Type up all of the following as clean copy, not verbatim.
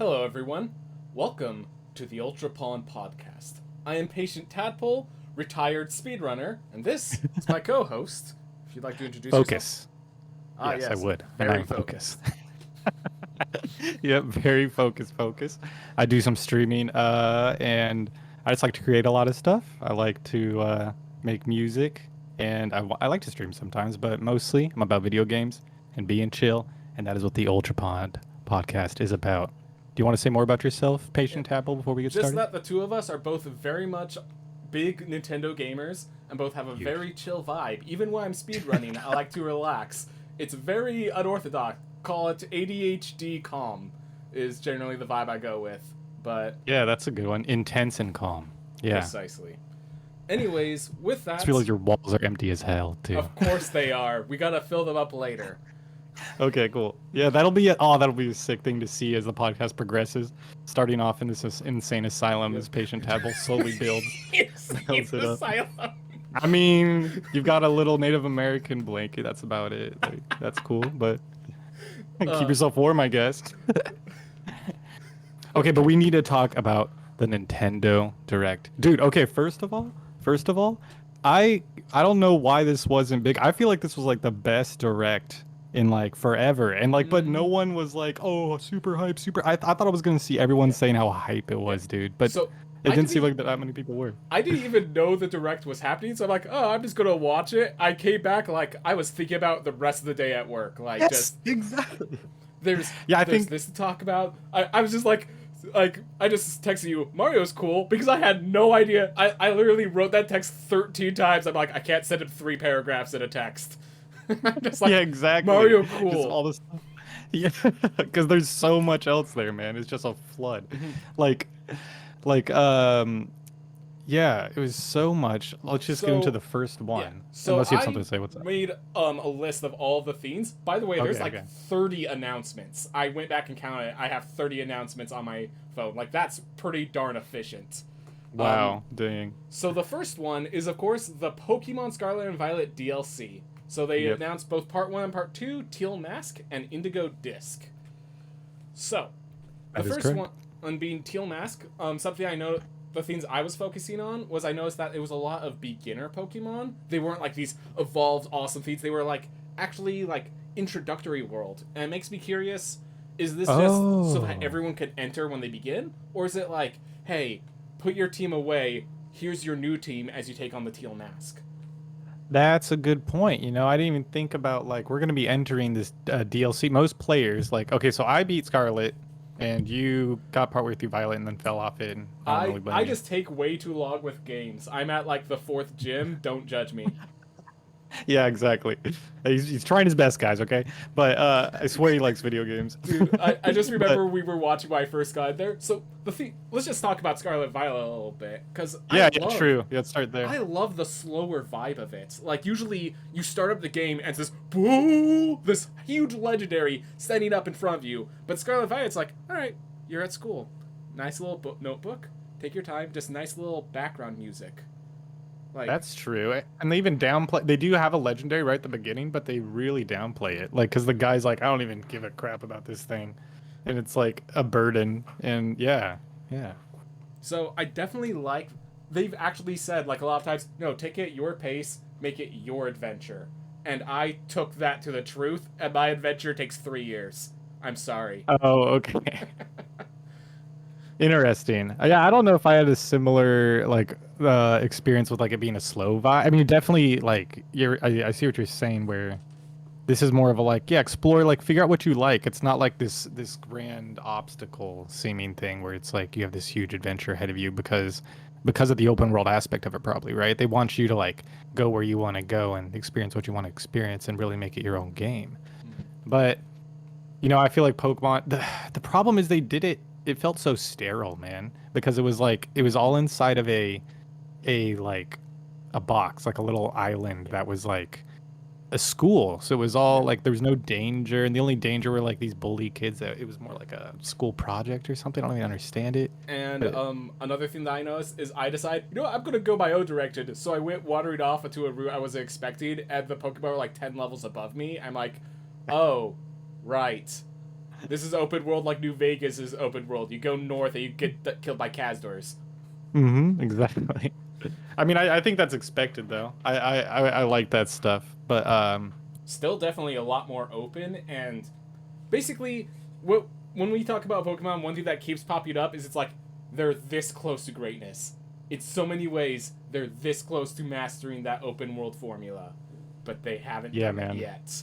Hello, everyone. Welcome to the Ultrapond podcast. I am Patient Tadpole, retired speedrunner, and this is my co-host. If you'd like to introduce yourself. FoeCus. Ah, Yes, I yes, would. And very I'm focused. FoeCus. Yep, very focus. I do some streaming, and I just like to create a lot of stuff. I like to make music, and I like to stream sometimes, but mostly I'm about video games and being chill, and that is what the Ultrapond podcast is about. Do you want to say more about yourself, Yeah. Patient Tadpole, before we get Just started? that the two of us are both very much big Nintendo gamers and both have a Huge. very chill vibe. Even when I'm speedrunning, I like to relax. It's very unorthodox. Call it ADHD calm is generally the vibe I go with. But Yeah, that's a good one. Intense and calm. Yeah. precisely. Anyways, with I just that, realize your walls are empty as hell, too. of course they are. We gotta fill them up later. Okay, cool. Yeah, that'll be a sick thing to see as the podcast progresses. Starting off in this insane asylum Yep. as Patient Tadpole slowly Insane builds it up. asylum. I mean, you've got a little Native American blanket. That's about it. Like, that's cool, but keep Uh, yourself warm, I guess. Okay, but we need to talk about the Nintendo Direct, dude. Okay, first of all, I don't know why this wasn't big. I feel like this was like the best Direct in like forever, and like, but no mm, one was like, oh, super hype, super. I thought I was gonna see everyone yeah, saying how hype it yeah. was, dude, but So it I didn't didn't. seem like that many people were. I didn't even know the direct was happening, so I'm like, oh, I'm just gonna watch it. I came back like I was thinking about the rest of the day at work, like Yes, just exactly. there's Yeah, I there's think this to talk about. I was just like I just texted you Mario's cool because I had no idea. I literally wrote that text 13 times. I'm like I can't send him 3 paragraphs in a text. I'm just yeah, like exactly. Mario Just cool. all this. Yeah, because there's so much else there, man. It's just a flood. Mhm. Like, like, yeah, it was so much. Let's just get into So the first yeah. one, So unless you have I something to say. What's up? made a list of all the themes. By the way, there's Okay, like okay. 30 announcements. I went back and counted. I have 30 announcements on my phone. Like that's pretty darn efficient. Um Wow, dang. so the first one is of course the Pokemon Scarlet and Violet DLC. So they Yep, announced both part 1 and part 2, Teal Mask and Indigo Disc. So, the that is first correct. one on being Teal Mask, something I know the things I was focusing on was I noticed that it was a lot of beginner Pokemon. They weren't like these evolved awesome feats. They were like actually like introductory world. And it makes me curious, is this just so that Oh, everyone can enter when they begin? Or is it like, hey, put your team away, here's your new team as you take on the Teal Mask? that's a good point. I didn't even think about like we're gonna be entering this DLC. Most players, like, okay, so I beat Scarlet, and you got partway through Violet and then fell off it. And I don't I really I blame you. just take way too long with games. I'm at like the 4th gym, don't judge me. Yeah, exactly. He's trying his best, guys. Okay, but I swear he likes video games. Dude, I just But remember we were watching when I first got there. So let's just talk about Scarlet Violet a little bit, because yeah, yeah, true. Yeah, let's start there. I love the slower vibe of it. Like usually you start up the game and it's this boo, this huge legendary standing up in front of you, but Scarlet Violet's like, all right, you're at school, nice little notebook, take your time, just nice little background music, like That's true. And they even downplay. They do have a legendary right at the beginning, but they really downplay it. Like, because the guy's like, I don't even give a crap about this thing, and it's like a burden. And yeah, yeah, so I definitely like they've actually said like a lot of times, no, take it at your pace, make it your adventure. And I took that to the truth, and my adventure takes 3 years. I'm sorry. oh, okay. Interesting. Yeah, I don't know if I had a similar like experience with like it being a slow vibe. I mean, definitely like I see what you're saying where this is more of a like, yeah, explore, like figure out what you like. It's not like this grand obstacle seeming thing where it's like you have this huge adventure ahead of you because of the open world aspect of it, probably, right? They want you to like go where you want to go and experience what you want to experience and really make it your own game. Mhm. But I feel like Pokemon, the problem is they did it. It felt so sterile, man, because it was like it was all inside of a like a box, like a little island Yeah. that was like a school. So it was all Yeah. like there was no danger, and the only danger were like these bully kids. That it was more like a school project or something. I don't even understand it, And but another thing that I noticed is I decided, you know what, I'm gonna go my own direction. So I went wandering off into a route I wasn't expecting, and the Pokemon were like 10 levels above me. I'm like, oh, right. This is open world like New Vegas is open world. You go north and you get killed by Kazdors. Exactly. I mean, I think that's expected though. I like that stuff, but Still definitely a lot more open, and basically, what when we talk about Pokemon, one thing that keeps popping up is it's like they're this close to greatness. In so many ways, they're this close to mastering that open world formula, but they haven't yeah, done it man. yet.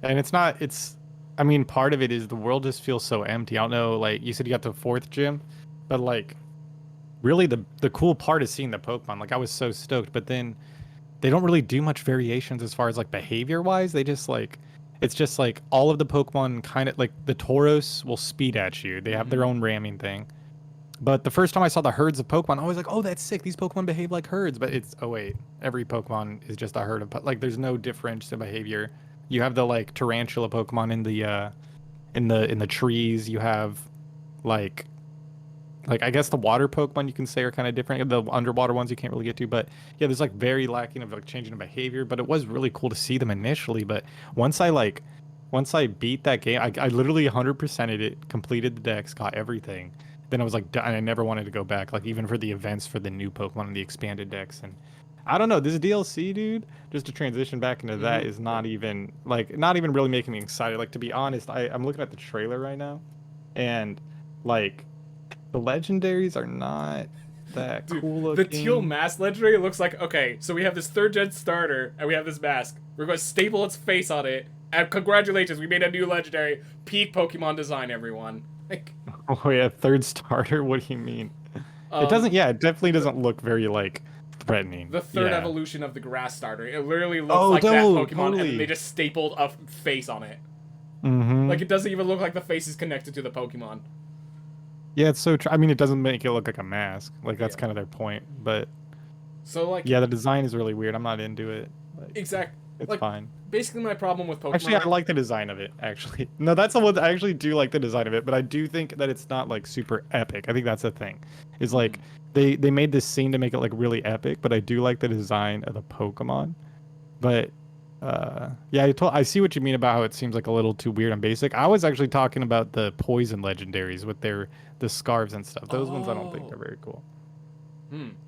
And it's not. It's. I mean, part of it is the world just feels so empty. I don't know. Like you said, you got the fourth gym, but like, really, the cool part is seeing the Pokemon. Like I was so stoked, but then they don't really do much variations as far as like behavior wise. They just like it's just like all of the Pokemon kind of like the Tauros will speed at you. They have their own ramming thing. But the first time I saw the herds of Pokemon, I was like, "Oh, that's sick. These Pokemon behave like herds." But it's oh wait, every Pokemon is just a herd of like. There's no difference in behavior. You have the like tarantula Pokemon in the trees. You have like I guess the water Pokemon you can say are kind of different. The underwater ones you can't really get to, but yeah, there's like very lacking of like changing of behavior. But it was really cool to see them initially. But once once I beat that game, I literally 100%ed it, completed the decks, got everything. Then I was like, and I never wanted to go back, like even for the events for the new Pokemon and the expanded decks. And I don't know, this DLC, dude, just to transition back into that is not even not even really making me excited. Like to be honest, I'm looking at the trailer right now, and like the legendaries are not that Dude, cool the teal looking. mask legendary looks like, okay, so we have this third gen starter and we have this mask. We're going to staple its face on it. And congratulations, we made a new legendary. Peak Pokemon design, everyone. Like, Oh yeah, third starter. What do you mean? It um, doesn't. Yeah, it definitely doesn't look very like threatening. the third Yeah. evolution of the grass starter. It literally looks Oh, like that no, Pokemon, and then they totally. just stapled a face on it. Mm-hmm. Like, it doesn't even look like the face is connected to the Pokemon. Yeah, it's so. I mean, it doesn't make it look like a mask. Like that's Yeah. kind of their point. But So, like, yeah, the design is really weird. I'm not into it. Like, exact. it's Like, fine. basically, my problem with Actually, I Pokemon. like the design of it. Actually, no, that's the one. I actually do like the design of it, but I do think that it's not like super epic. I think that's the thing. Is like they made this scene to make it like really epic, but I do like the design of the Pokemon. But yeah, I see what you mean about how it seems like a little too weird and basic. I was actually talking about the poison legendaries with the scarves and stuff. Those ones I don't think Oh. they're very cool.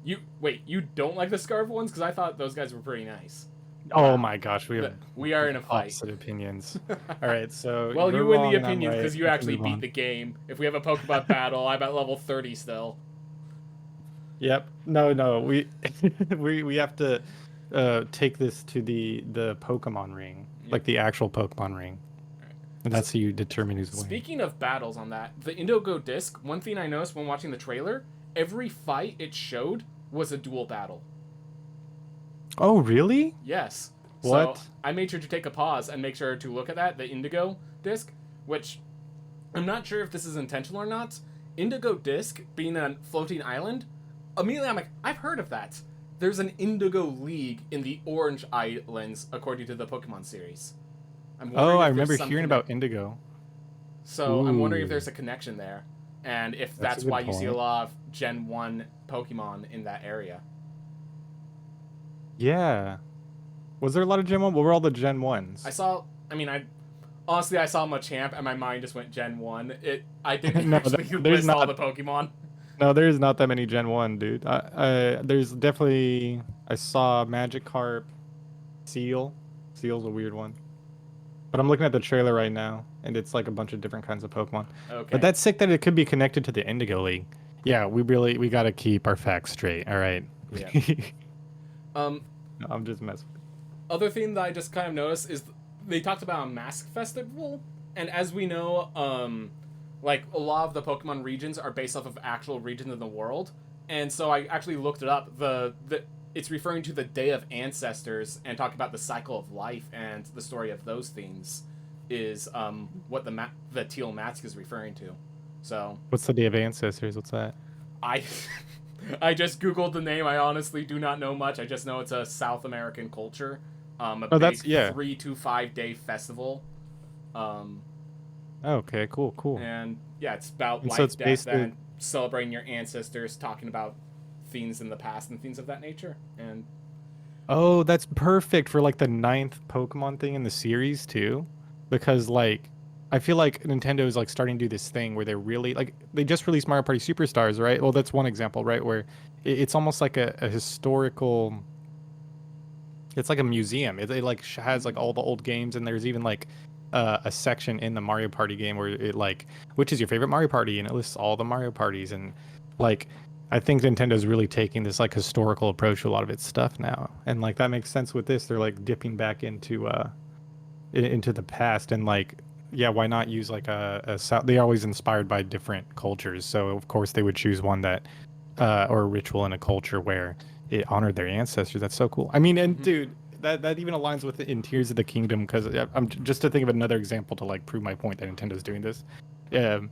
You don't like the Scarf ones? Because I thought those guys were pretty nice. Oh Wow. my gosh, we have We are in a fight. opposite opinions. All right, so Well, you're you win the wrong and I'm opinions right. because you We can actually move beat on. the game. If we have a Pokemon battle, I'm at level 30 still. Yep. No, no. We we have to take this to the Pokemon ring, like the actual Pokemon ring. And that's how you determine who's winning. Speaking of battles on that, the Indigo Disc, one thing I noticed when watching the trailer, every fight it showed was a dual battle. Oh, really? Yes. What? So I made sure to take a pause and make sure to look at that, the Indigo Disc, which I'm not sure if this is intentional or not. Indigo Disc being a floating island, immediately I'm like, I've heard of that. There's an Indigo League in the Orange Islands, according to the Pokemon series. I'm wondering Oh, I if there's remember some hearing about Indigo. So I'm wondering if there's a connection there, and if That's a that's good why you see a point. lot of Gen 1 Pokemon in that area. Yeah. Was there a lot of Gen 1? What were all the Gen 1s? I honestly, I saw Machamp, and my mind just went Gen 1. I didn't No, actually there's list all not. the Pokemon. No, there's not that many Gen 1, dude. There's definitely. I saw Magikarp, Seal. Seal's a weird one. But I'm looking at the trailer right now, and it's like a bunch of different kinds of Pokemon. But Okay. that's sick that it could be connected to the Indigo League. Yeah, we gotta keep our facts straight. All right. Yeah. Um, No, I'm just messing. Other thing that I just kind of noticed is they talked about a mask festival, and as we know, like a lot of the Pokemon regions are based off of actual regions in the world, and so I actually looked it up. It's referring to the Day of Ancestors and talking about the cycle of life and the story of those things is what the teal mask is referring to. So What's the Day of Ancestors? What's that? I I just googled the name. I honestly do not know much. I just know it's a South American culture. A Oh, big that's yeah. 3 to 5 day festival. Um, Okay, cool, cool. and yeah, it's about And so it's life, death, based and celebrating your ancestors, talking about things in the past and things of that nature. And Oh, that's perfect for like the ninth Pokemon thing in the series too, because like I feel like Nintendo is like starting to do this thing where they're really like they just released Mario Party Superstars, right? Well, that's one example, right? Where it's almost like a historical. It's like a museum. It like has like all the old games, and there's even like a section in the Mario Party game where it like, which is your favorite Mario Party, and it lists all the Mario parties, and like, I think Nintendo's really taking this like historical approach to a lot of its stuff now, and like that makes sense with this. They're like dipping back into the past, and like, yeah, why not use like they're always inspired by different cultures, so of course they would choose one that or a ritual in a culture where it honored their ancestors. That's so cool. I mean, and Hmm. dude, that even aligns with in Tears of the Kingdom, because I'm just to think of another example to like prove my point that Nintendo's doing this, um,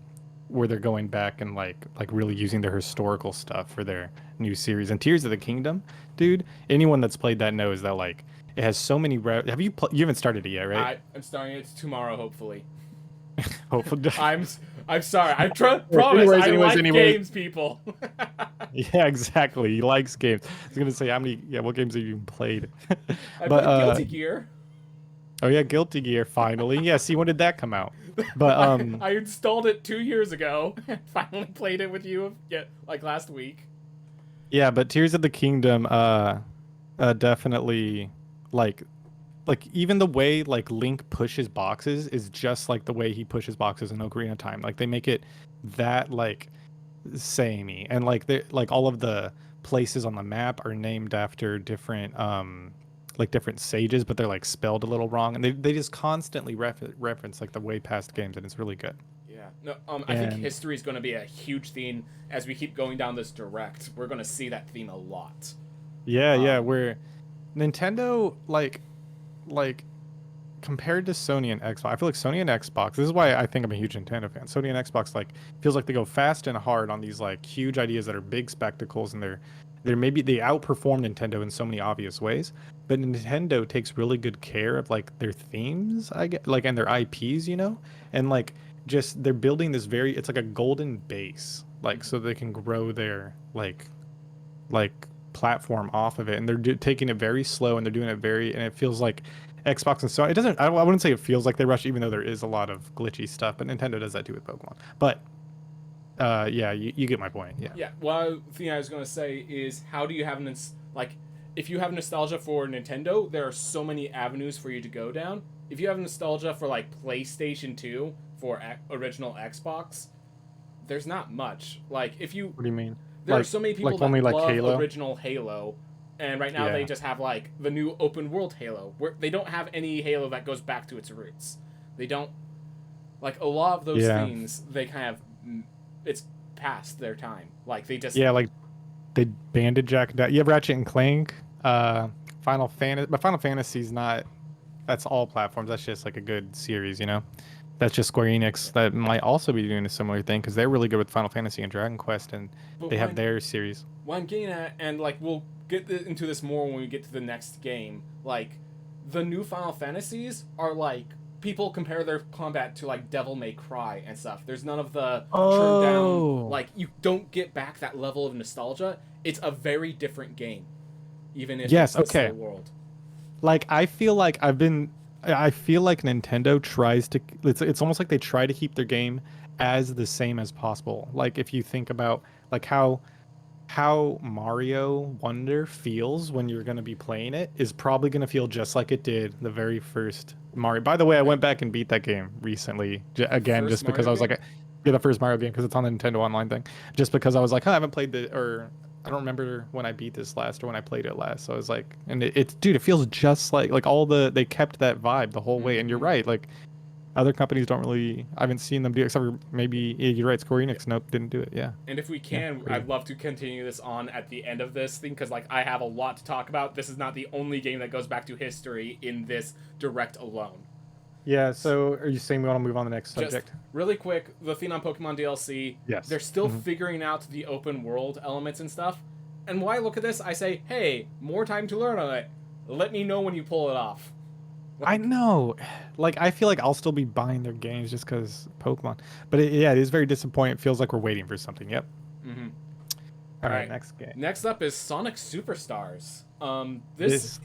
where they're going back and like really using their historical stuff for their new series. And Tears of the Kingdom, dude, anyone that's played that knows that like it has so many. Have you you haven't started it yet, right? I'm starting it tomorrow, hopefully. Hopefully. I'm I'm sorry. I promise. anyways, I anyways, like anyways. games, people. Yeah, exactly. He likes games. I was gonna say how many. Yeah, what games have you even played? I But played Guilty Gear. oh yeah, Guilty Gear finally. Yeah, see, when did that come out? But I installed it 2 years ago and finally played it with you. Yeah, like last week. yeah, but Tears of the Kingdom, definitely, like, even the way like Link pushes boxes is just like the way he pushes boxes in Ocarina of Time. Like they make it that like samey, and like they like all of the places on the map are named after different like different sages, but they're like spelled a little wrong, and they just constantly reference like the way past games, and it's really good. Yeah. No. I think And history is going to be a huge theme as we keep going down this direct. We're going to see that theme a lot. yeah, yeah, Um. where Nintendo like compared to Sony and Xbox, I feel like Sony and Xbox. This is why I think I'm a huge Nintendo fan. Sony and Xbox like feels like they go fast and hard on these like huge ideas that are big spectacles, and they're maybe they outperform Nintendo in so many obvious ways. But Nintendo takes really good care of like their themes, I get like, and their IPs, and like just they're building this very it's like a golden base, like so they can grow their like platform off of it, and they're taking it very slow, and they're doing it very, and it feels like Xbox and Sony. It doesn't. I wouldn't say it feels like they rush, even though there is a lot of glitchy stuff. But Nintendo does that too with Pokemon. But yeah, you get my point. Yeah. Yeah. One thing I was going to say is, how do you have like, if you have nostalgia for Nintendo, there are so many avenues for you to go down. If you have nostalgia for like PlayStation 2 for original Xbox, there's not much. Like if you What do you mean? there are so many people Only that like love Halo? original Halo, and right now they Yeah. just have like the new open world Halo, where they don't have any Halo that goes back to its roots. They don't like a lot of those Yeah. themes. They kind of it's past their time. Like they just Yeah. Like they banded Jack down. You have Ratchet and Clank. Final Fantasy. But Final Fantasy's not. That's all platforms. That's just like a good series. That's just Square Enix that might also be doing a similar thing because they're really good with Final Fantasy and Dragon Quest, and but they have their series. what I'm getting at, and like we'll get into this more when we get to the next game. Like the new Final Fantasies are like people compare their combat to like Devil May Cry and stuff. There's none of the turned down. Oh. Like you don't get back that level of nostalgia. It's a very different game, even if it's Yes, the slow okay. world. Like I feel like Nintendo tries to it's almost like they try to keep their game as the same as possible. Like if you think about like how Mario Wonder feels when you're going to be playing it is probably going to feel just like it did the very first Mario. By the way, I Wait, went back and beat that game recently the again first just because Mario I was like game? yeah, the first Mario game because it's on the Nintendo Online thing. Just because I was like, huh, I haven't played the or I don't remember when I beat this last or when I played it last. So I was like, and it's dude, it feels just like all they kept that vibe the whole way. And you're Mm-hmm. right, like other companies don't really. I haven't seen them do it except for maybe yeah, you're right, Square Yeah. Enix. Nope, didn't do it. Yeah, And if we yeah, can, crazy. I'd love to continue this on at the end of this thing because, like, I have a lot to talk about. This is not the only game that goes back to history in this direct alone. Yeah. So are you saying we want to move on to the next Just subject? really quick, the thing on Pokemon DLC, Yes. they're still Hmm. figuring out the open world elements and stuff. And when I look at this, I say, hey, more time to learn on it. Let me know when you pull it off. I Like, know. Like I feel like I'll still be buying their games just because Pokemon. But yeah, it is very disappointing. It feels like we're waiting for something. Yep. mm-hmm. All right, right, next game. Next up is Sonic Superstars. This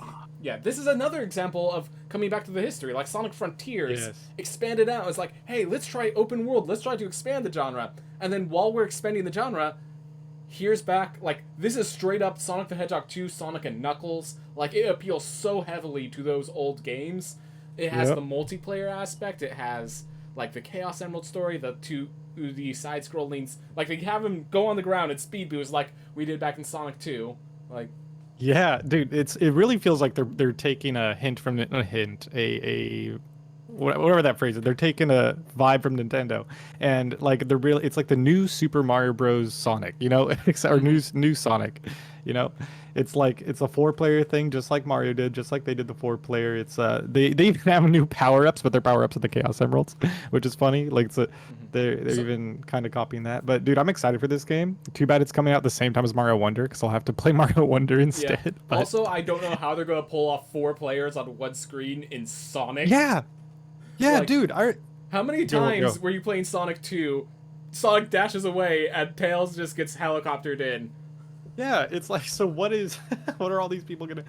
is another example of coming back to the history. Like Sonic Frontiers expanded out. It's like, hey, let's try open world. Let's try to expand the genre. And then while we're expanding the genre, here's back, like, this is straight up Sonic the Hedgehog 2, Sonic and Knuckles. Like, it appeals so heavily to those old games. It has the multiplayer aspect. It has, like, the Chaos Emerald story, the side-scrollings. Like, they have him go on the ground and speed boost like we did back in Sonic 2. Like, yeah, dude, it really feels like they're taking a hint from whatever that phrase is. They're taking a vibe from Nintendo, and like it's like the new Super Mario Bros. Sonic, you know, or new Sonic, you know. It's like it's a 4-player thing, just like Mario did, just like they did the 4-player. It's they even have new power-ups, but they're power-ups with the Chaos Emeralds, which is funny. Like they're even kind of copying that. But dude, I'm excited for this game. Too bad it's coming out the same time as Mario Wonder, because I'll have to play Mario Wonder instead. Yeah. But... Also, I don't know how they're gonna pull off 4 players on one screen in Sonic. Yeah, like, dude. How many times were you playing Sonic 2? Sonic dashes away and Tails just gets helicoptered in. Yeah, it's like, so what are all these people gonna?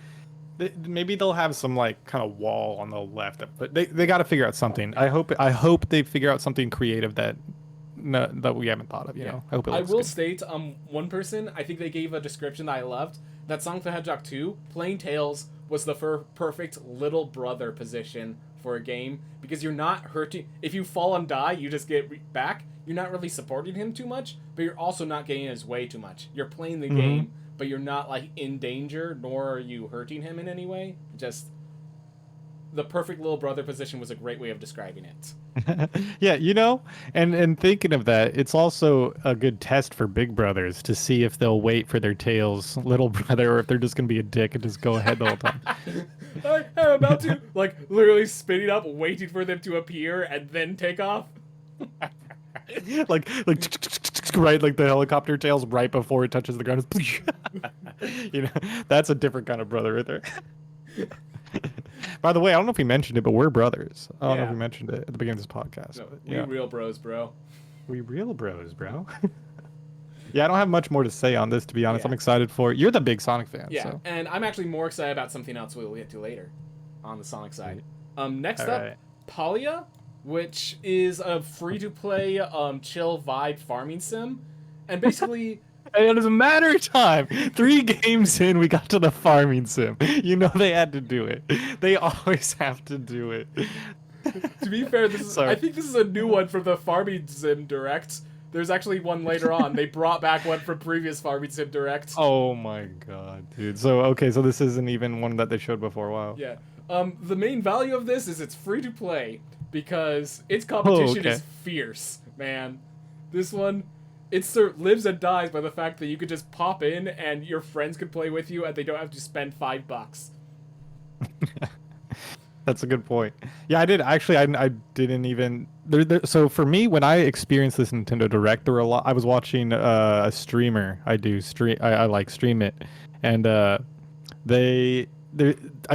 Maybe they'll have some like kind of wall on the left, but they got to figure out something. I hope they figure out something creative that we haven't thought of. You know, I hope it looks will good. state, one person, I think they gave a description that I loved, that Sonic the Hedgehog 2, playing Tails was the perfect little brother position for a game, because you're not hurting. If you fall and die, you just get back. You're not really supporting him too much, but you're also not getting in his way too much. You're playing the game, but you're not like in danger, nor are you hurting him in any way. Just the perfect little brother position was a great way of describing it. Yeah, you know, and thinking of that, it's also a good test for big brothers to see if they'll wait for their Tails little brother, or if they're just gonna be a dick and just go ahead the whole time. I'm about to, like, literally spinning up, waiting for them to appear, and then take off. like right, like the helicopter tails right before it touches the ground. You know, that's a different kind of brother right there. By the way, I don't know if we mentioned it, but we're brothers. I don't know if we mentioned it at the beginning of this podcast. No, but, we real bros, bro. We real bros, bro. Yeah, I don't have much more to say on this, to be honest. I'm excited for it. You're the big Sonic fan. Yeah, so. And I'm actually more excited about something else we'll get to later on the Sonic side. Next up, Palia, which is a free-to-play, chill vibe farming sim. And basically... It was a matter of time. 3 games in, we got to the farming sim. You know they had to do it. They always have to do it. To be fair, I think this is a new one from the Farming Sim Direct. There's actually one later on. They brought back one from previous Farming Sim Direct. Oh my god, dude. So this isn't even one that they showed before. Wow. Yeah. The main value of this is it's free to play because its competition is fierce, man. This one, it lives and dies by the fact that you could just pop in and your friends could play with you and they don't have to spend $5. That's a good point. Yeah, I did actually. I didn't even. So for me, when I experienced this Nintendo Direct, there were a lot. I was watching a streamer. I like stream it, and I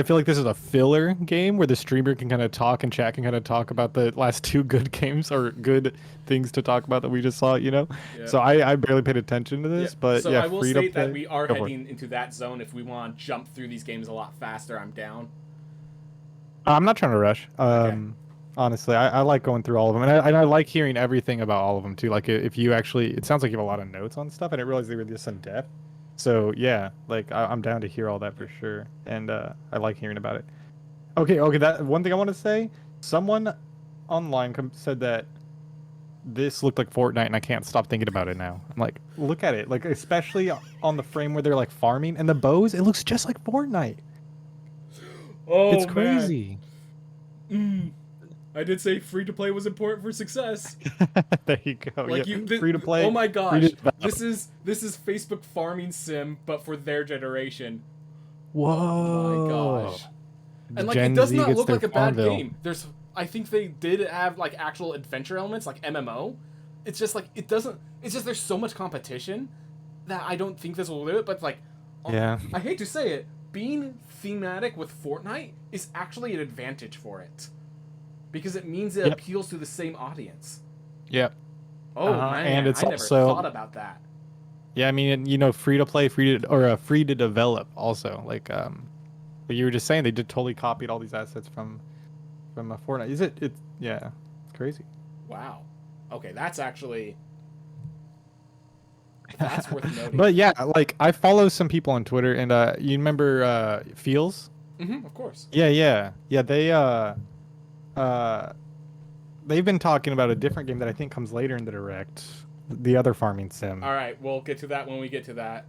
feel like this is a filler game where the streamer can kind of talk and chat can kind of talk about the last 2 good games or good things to talk about that we just saw. You know. Yeah. So I barely paid attention to this, but so yeah. I will state that we are heading into that zone. If we want to jump through these games a lot faster, I'm down. I'm not trying to rush. Honestly, I like going through all of them, and I like hearing everything about all of them too. Like if you actually, it sounds like you have a lot of notes on stuff. I didn't realize they were this in depth. So yeah, like I'm down to hear all that for sure, and I like hearing about it. Okay. That one thing I want to say. Someone online said that this looked like Fortnite, and I can't stop thinking about it now. I'm like, look at it, like especially on the frame where they're like farming and the bows. It looks just like Fortnite. Oh, it's crazy. I did say free to play was important for success. There you go. Like free to play. Oh my gosh, this is Facebook farming sim, but for their generation. Whoa! Oh my gosh. And like, it does not look like a bad game. I think they did have like actual adventure elements, like MMO. It's just like it doesn't. It's just there's so much competition that I don't think this will do it. But like, yeah, I hate to say it. Being thematic with Fortnite is actually an advantage for it. Because it means it appeals to the same audience. Yep. Oh, man. And it's I never thought about that. Yeah, I mean, you know, free to play, free to develop also. But you were just saying they did totally copied all these assets from Fortnite. Is it? It's yeah, it's crazy. Wow. Okay, that's worth noting. But yeah, like I follow some people on Twitter, and you remember Feels? Mm-hmm, of course. Yeah. Uh, they've been talking about a different game that I think comes later in the direct, the other farming sim. All right, we'll get to that when we get to that.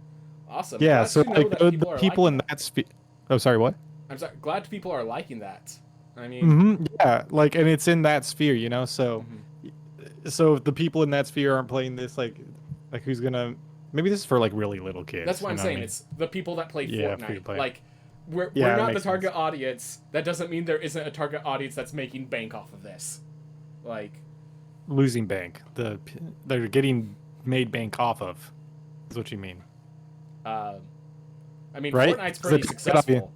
Awesome. Yeah, Glad so to know like that the people are people liking in that. that sphere. Oh, sorry, what? I'm sorry. Glad people are liking that. I mean, Yeah, like, and it's in that sphere, you know. So, mhm. so if the people in that sphere aren't playing this, like who's gonna? Maybe this is for like really little That's kids. what You I'm know what I saying. mean? It's the people that play Yeah, free to Fortnite. play. Like, we're Yeah, it not the makes target sense. audience. That doesn't mean there isn't a target audience that's making bank off of this. Like, Losing bank. They're getting made bank off of. Is what you mean, uh, I mean, right? Fortnite's 'Cause the pretty target audience. successful.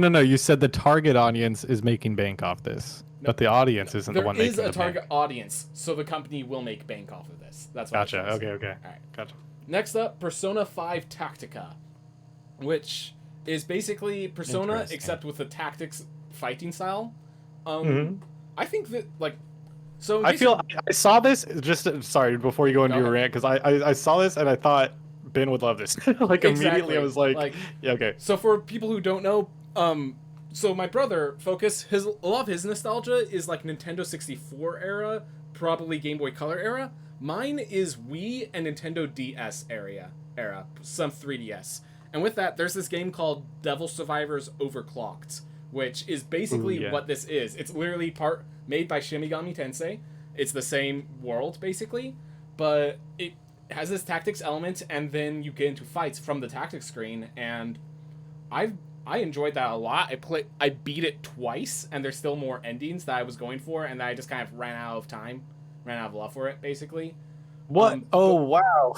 No. You said the target audience is making bank off this, No, but the audience isn't the there one is making a the bank. target audience, so the company will make bank off of this. That's what I was Gotcha. trying to say. Okay. All right. Gotcha. Next up, Persona 5 Tactica, which is basically Persona Interesting. except with the tactics fighting style. Um, hmm I think that like so. In I case feel I saw this just sorry before you go into go your ahead. rant because I saw this and I thought Ben would love this. Like immediately I Exactly. was like, Like, yeah, okay. so for people who don't know, so my brother Focus, a lot of his nostalgia is like Nintendo 64 era, probably Game Boy Color era. Mine is Wii and Nintendo DS era, some 3DS. And with that, there's this game called Devil Survivors Overclocked, which is Ooh, basically yeah. what this is. It's literally part made by Shimigami Tensei. It's the same world basically, but it has this tactics element, and then you get into fights from the tactics screen. And I I enjoyed that a lot. I beat it twice, and there's still more endings that I was going for, and I just kind of ran out of time, ran out of love for it, basically. What? Oh But wow.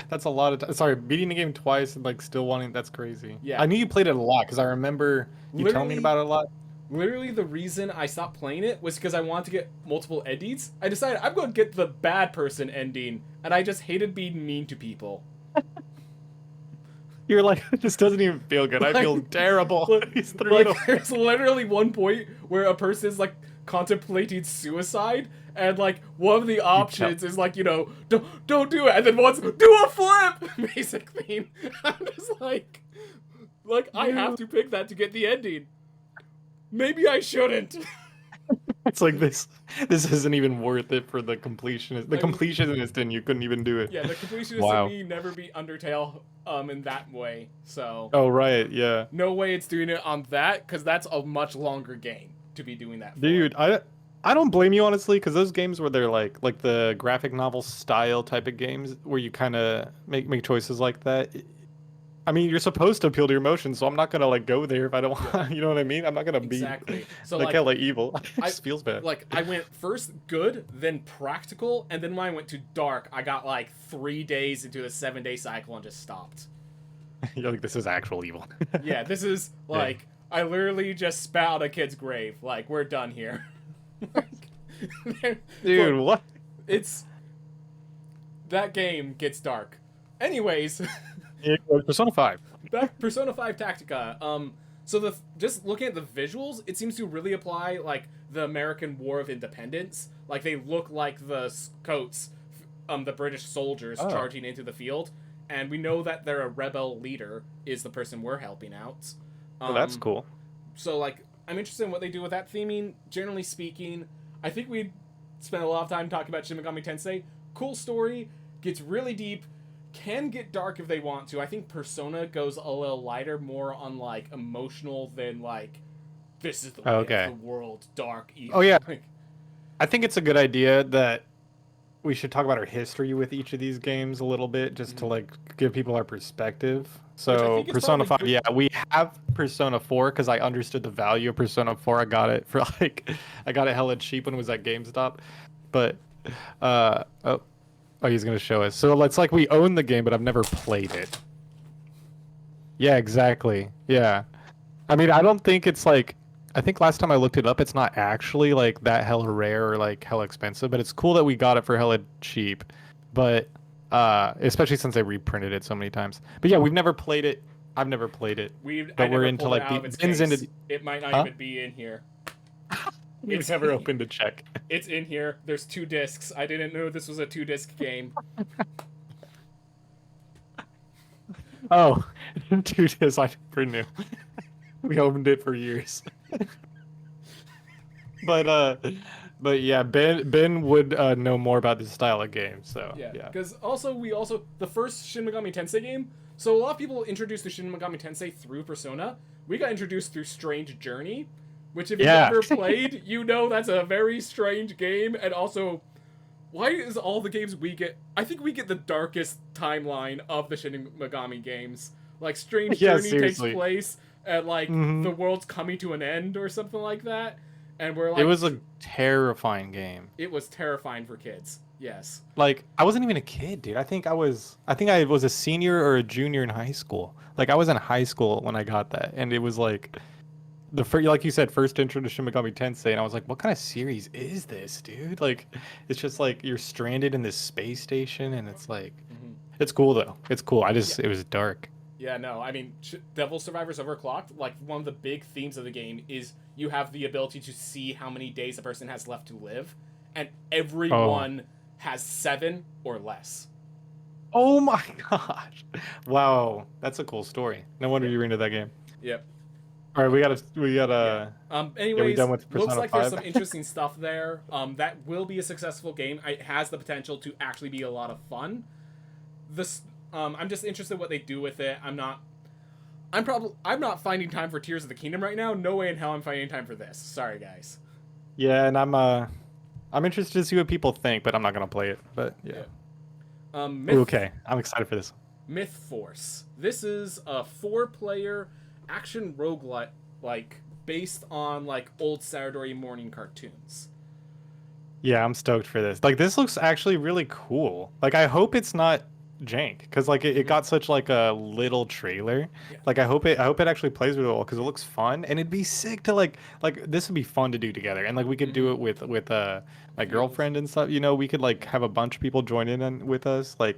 That's a lot of time. Sorry, beating the game twice and like still wanting that's crazy. yeah, I knew you played it a lot because I remember you telling me literally, about it a lot. literally the reason I stopped playing it was because I wanted to get multiple endings. I decided I'm going to get the bad person ending, and I just hated being mean to people. You're like, this doesn't even feel good. I feel Like, terrible. He's three like to there's literally one point where a person's like contemplating suicide, and like one of the options is like, don't do it, and then one's do a flip basically. I'm just like I have to pick that to get the ending. Maybe I shouldn't. It's like this isn't even worth it for the completionist. The I mean, completionist and you couldn't even do it. yeah, the completionist in Wow. me never beat Undertale in that way, so Oh right, yeah. no way it's doing it on that, because that's a much longer game to be doing that for. Dude, I don't blame you honestly because those games where they're like the graphic novel style type of games where you kind of make choices like that. I mean, you're supposed to appeal to your emotions, so I'm not gonna like go there if I don't want. You know what I mean? I'm not gonna be Exactly. So like hella evil. It I just feels bad. I went first good, then practical, and then when I went to dark, I got like 3 days into the 7 day cycle and just stopped. You're like, this is actual evil. Yeah, this is like I literally just spat out a kid's grave. Like, we're done here. Dude, Look, what? it's that game gets dark. Anyways, Yeah, Persona 5. back Persona 5 Tactica. So just looking at the visuals, it seems to really apply like the American War of Independence. Like they look like the coats, the British soldiers charging into the field, and we know that they're a rebel leader is the person we're helping out. Oh, that's cool. So like I'm interested in what they do with that theming. Generally speaking, I think we spent a lot of time talking about Shin Megami Tensei. Cool story, gets really deep, can get dark if they want to. I think Persona goes a little lighter, more on like emotional than like this is the way Okay. of the world, dark, evil. Oh, yeah. Like, I think it's a good idea that we should talk about our history with each of these games a little bit, just to like give people our perspective. So think is Persona probably 5, good. yeah, we have Persona 4 because I understood the value of Persona 4. I got it for like, I got it hella cheap when it was at GameStop. But, oh, he's gonna show us. So it's like we own the game, but I've never played it. Yeah, exactly. Yeah. I mean, I don't think it's like. I think last time I looked it up, it's not actually like that hella rare or like hella expensive, but it's cool that we got it for hella cheap. But especially since they reprinted it so many times. But yeah, we've never played it. I've never played it, I but we're never into pulled it like out the of its Ben's case. into. It might not Huh? even be in here. You've It's never opened to check. it's in here. There's 2 discs. I didn't know this was a 2-disc game. Oh, dude, yes, I never knew. We opened it for years. But but yeah, Ben would know more about this style of game. So Yeah, yeah. because we also the first Shin Megami Tensei game. So a lot of people introduced to Shin Megami Tensei through Persona. We got introduced through Strange Journey, which if you've Yeah. ever played, you know that's a very strange game. And also, why is all the games we get? I think we get the darkest timeline of the Shin Megami games. Like Strange Yeah, Journey takes seriously. place at like Hmm. the world's coming to an end or something like that, and we're It like, was a terrifying game. it was terrifying for kids. Yes. Like I wasn't even a kid, dude. I think I was a senior or a junior in high school. Like I was in high school when I got that, and it was like the first, like you said, first intro to Shin Megami Tensei, and I was like, what kind of series is this, dude? Like it's just like you're stranded in this space station, and it's like Mm-hmm. it's cool though. It's cool. Yeah. It was dark. Yeah, no, I mean, Devil Survivors Overclocked, like, one of the big themes of the game is you have the ability to see how many days a person has left to live, and Oh. everyone has 7 or less. Oh my gosh. Wow. That's a cool story. No wonder Yep. you were into that game. Yep. All right, we Yeah. gotta yeah, we Anyways, done with looks Persona like there's 5? some interesting stuff there. That will be a successful game. It has the potential to actually be a lot of fun. This, I'm just interested in what they do with it. I'm not finding time for Tears of the Kingdom right now. No way in hell I'm finding time for this. Sorry, guys. Yeah, and I'm interested to see what people think, but I'm not gonna play it. But yeah. Yeah. Ooh, okay. I'm excited for this. Myth Force. This is a 4-player action roguelike, like, based on like old Saturday morning cartoons. Yeah, I'm stoked for this. Like this looks actually really cool. Like I hope it's not jank because like it got such like a little trailer. Yeah. Like I hope it actually plays really well because it looks fun and it'd be sick to like this would be fun to do together and like we could do it with my girlfriend and stuff. You know, we could like have a bunch of people join in with us. Yeah.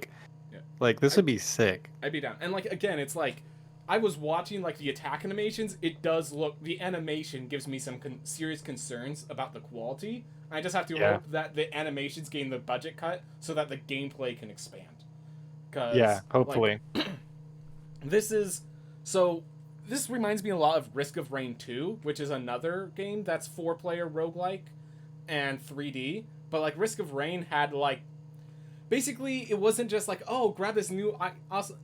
Like this would be sick. I'd be down. And like again, it's like I was watching like the attack animations. It does look, the animation gives me some serious concerns about the quality. I just have to Yeah. hope that the animations gain the budget cut so that the gameplay can expand. Cause Yeah, like, hopefully. this is so this reminds me a lot of Risk of Rain 2, which is another game that's 4-player roguelike and 3D. But like Risk of Rain had like basically it wasn't just like, oh, grab this new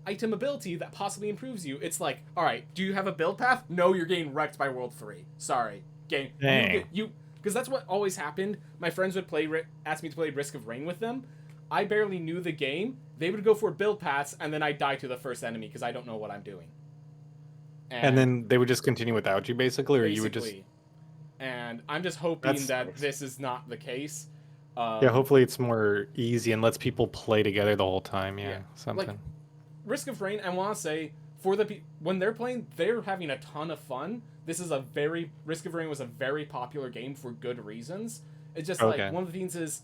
item ability that possibly improves you. It's like, all right, do you have a build path? No, you're getting wrecked by World 3. Sorry, game. Dang. You because that's what always happened. My friends would ask me to play Risk of Rain with them. I barely knew the game. They would go for build paths, and then I die to the first enemy because I don't know what I'm doing. And then they would just continue without you basically, or you would just And I'm just hoping That's that nice. this is not the case. yeah, hopefully it's more easy and lets people play together the whole time. Yeah, Yeah. something. Like, Risk of Rain, I want to say, when they're playing, they're having a ton of fun. Risk of Rain was a very popular game for good reasons. It's just Okay. like, one of the things is,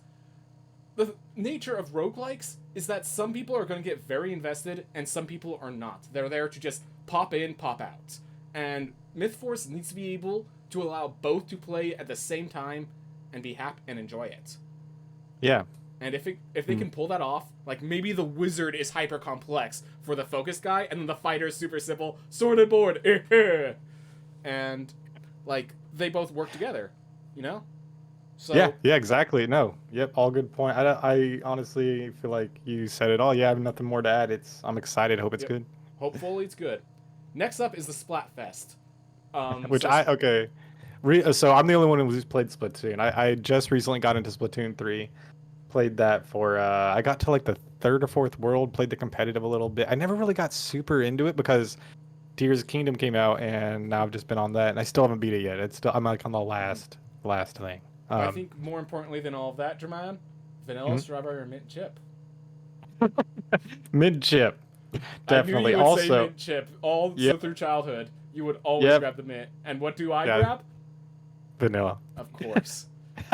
the nature of roguelikes is that some people are going to get very invested and some people are not. They're there to just pop in, pop out. And Myth Force needs to be able to allow both to play at the same time and be happy and enjoy it. Yeah. And if they can pull that off, like maybe the wizard is hyper complex for the focus guy, and then the fighter is super simple, sword and board, and like they both work together, you know. So Yeah, exactly. No, yep, all good point. I honestly feel like you said it all. Yeah, I have nothing more to add. I'm excited. Hope it's Yep. good. Hopefully it's good. Next up is the Splatfest. Which okay. So I'm the only one who's played Splatoon. I just recently got into Splatoon 3. Played that for I got to like the third or fourth world, played the competitive a little bit. I never really got super into it because Tears of the Kingdom came out and now I've just been on that and I still haven't beat it yet. I'm like on the last thing. I think more importantly than all of that, Jermaine, vanilla, strawberry, or mint chip. Mid chip. Definitely. I knew you would say Also, mint chip so Yep. through childhood. You would always Yep. grab the mint. And what do I Yeah. grab? vanilla. Of course.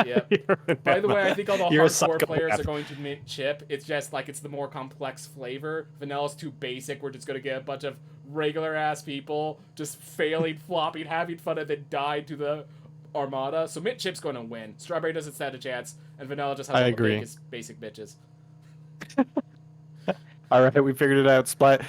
Yep. By the way, I think all the You're a hardcore players psychopath. are going to mint chip. It's just like it's the more complex flavor. Vanilla's too basic. We're just gonna get a bunch of regular ass people just failing, flopping, having fun, and then die to the armada. So mint chip's going to win. Strawberry doesn't stand a chance, and vanilla just has I all agree. the basic bitches. All right, we figured it out. Splat.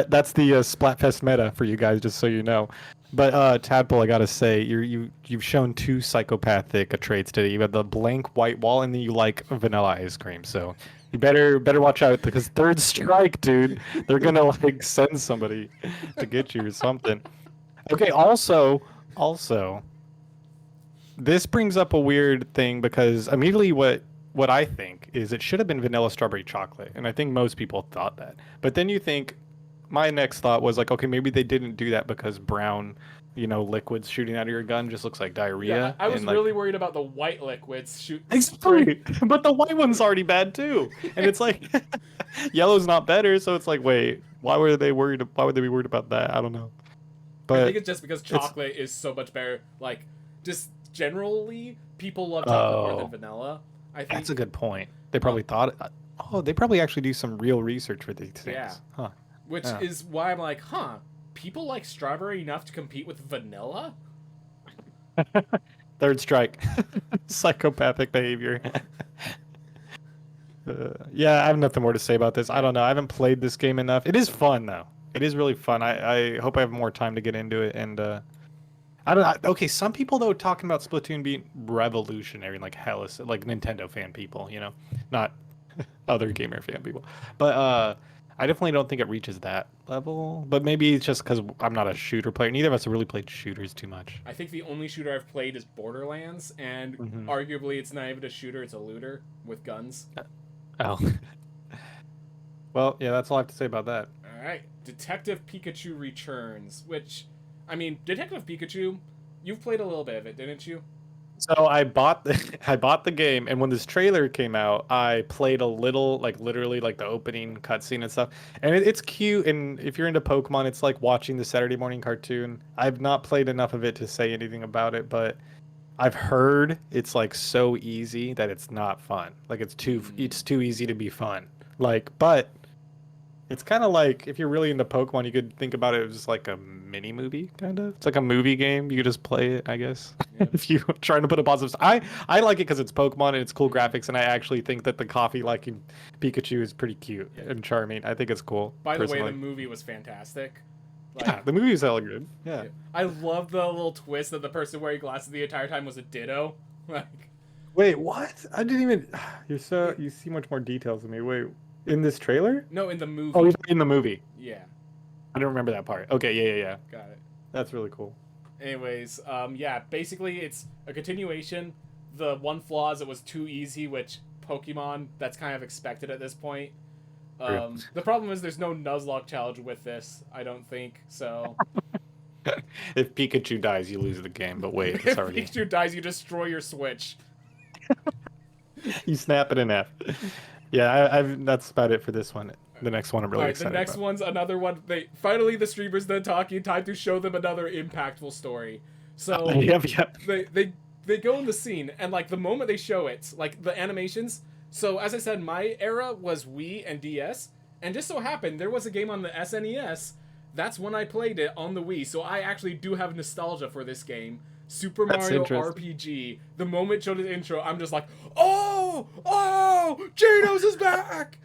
That's the Splatfest meta for you guys, just so you know. But Tadpole, I gotta say, you've shown two psychopathic traits today. You have the blank white wall, and then you like vanilla ice cream. So you better watch out because third strike, dude. They're gonna like send somebody to get you or something. Okay. Also, this brings up a weird thing because immediately what I think is it should have been vanilla strawberry chocolate, and I think most people thought that. But then you think my next thought was like, okay, maybe they didn't do that because brown, liquids shooting out of your gun just looks like Yeah, diarrhea. I was and like, really worried about the white liquids shoot. exactly. But the white one's already bad too, and it's like yellow's not better. So it's like, wait, why were they worried? Why would they be worried about that? I don't know. I But think it's just because it's chocolate is so much better. Like, just generally, people love chocolate more than oh, vanilla. I think. that's a good point. They probably thought. Oh, they probably actually do some real research for these things. Yeah. Huh. Which Yeah. is why I'm like, huh, people like strawberry enough to compete with vanilla? Third strike. Psychopathic behavior. Yeah, I have nothing more to say about this. I don't know. I haven't played this game enough. It is fun though. It is really fun. I hope I have more time to get into it. And I don't know. Okay, some people though talking about Splatoon being revolutionary, like hell, like Nintendo fan people, not other gamer fan people. But I definitely don't think it reaches that level. But maybe it's just because I'm not a shooter player. Neither of us have really played shooters too much. I think the only shooter I've played is Borderlands, and Hmm. arguably it's not even a shooter, it's a looter with guns. Oh. Well, yeah, that's all I have to say about that. Alright, Detective Pikachu Returns, which, I mean, Detective Pikachu, you've played a little bit of it, didn't you? So I bought the game, and when this trailer came out, I played a little, like literally, like the opening cutscene and stuff. And it's cute, and if you're into Pokemon, it's like watching the Saturday morning cartoon. I've not played enough of it to say anything about it, but I've heard it's like so easy that it's not fun. Like it's too easy to be fun. Like, but it's kind of like if you're really into Pokemon, you could think about it as just like a mini movie, kind of. It's like a movie game. You could just play it, I guess. Yep. If you're trying to put a positive, I like it because it's Pokemon and it's cool graphics, and I actually think that the coffee liking Pikachu is pretty cute and charming. I think it's cool. By the way, personally. the movie was fantastic. Yeah, the movie is hella good. Yeah. I love the little twist that the person wearing glasses the entire time was a Ditto. Like, Wait, what? I didn't even. You see much more details than me. Wait, in this trailer? no, in the movie. Oh, he's in the movie. Yeah, I don't remember that part. Okay, yeah. got it. That's really cool. Anyways, yeah, basically it's a continuation. The one flaw is it was too easy, which Pokemon, that's kind of expected at this point. True. The problem is there's no Nuzlocke challenge with this, I don't think, so... If Pikachu dies, you lose the game. But wait, If it's already Pikachu dies, you destroy your Switch. you snap it in half. Yeah, I've that's about it for this one. The next one I'm really Alright, the excited next about. one's another one. Finally, the streamer's done talking. Time to show them another impactful story. So... Yep. They go in the scene, and like the moment they show it, like the animations. So as I said, my era was Wii and DS, and just so happened there was a game on the SNES. That's when I played it on the Wii, so I actually do have nostalgia for this game. Super That's Mario interesting. RPG. The moment it showed the intro, I'm just like, oh, Jados is back.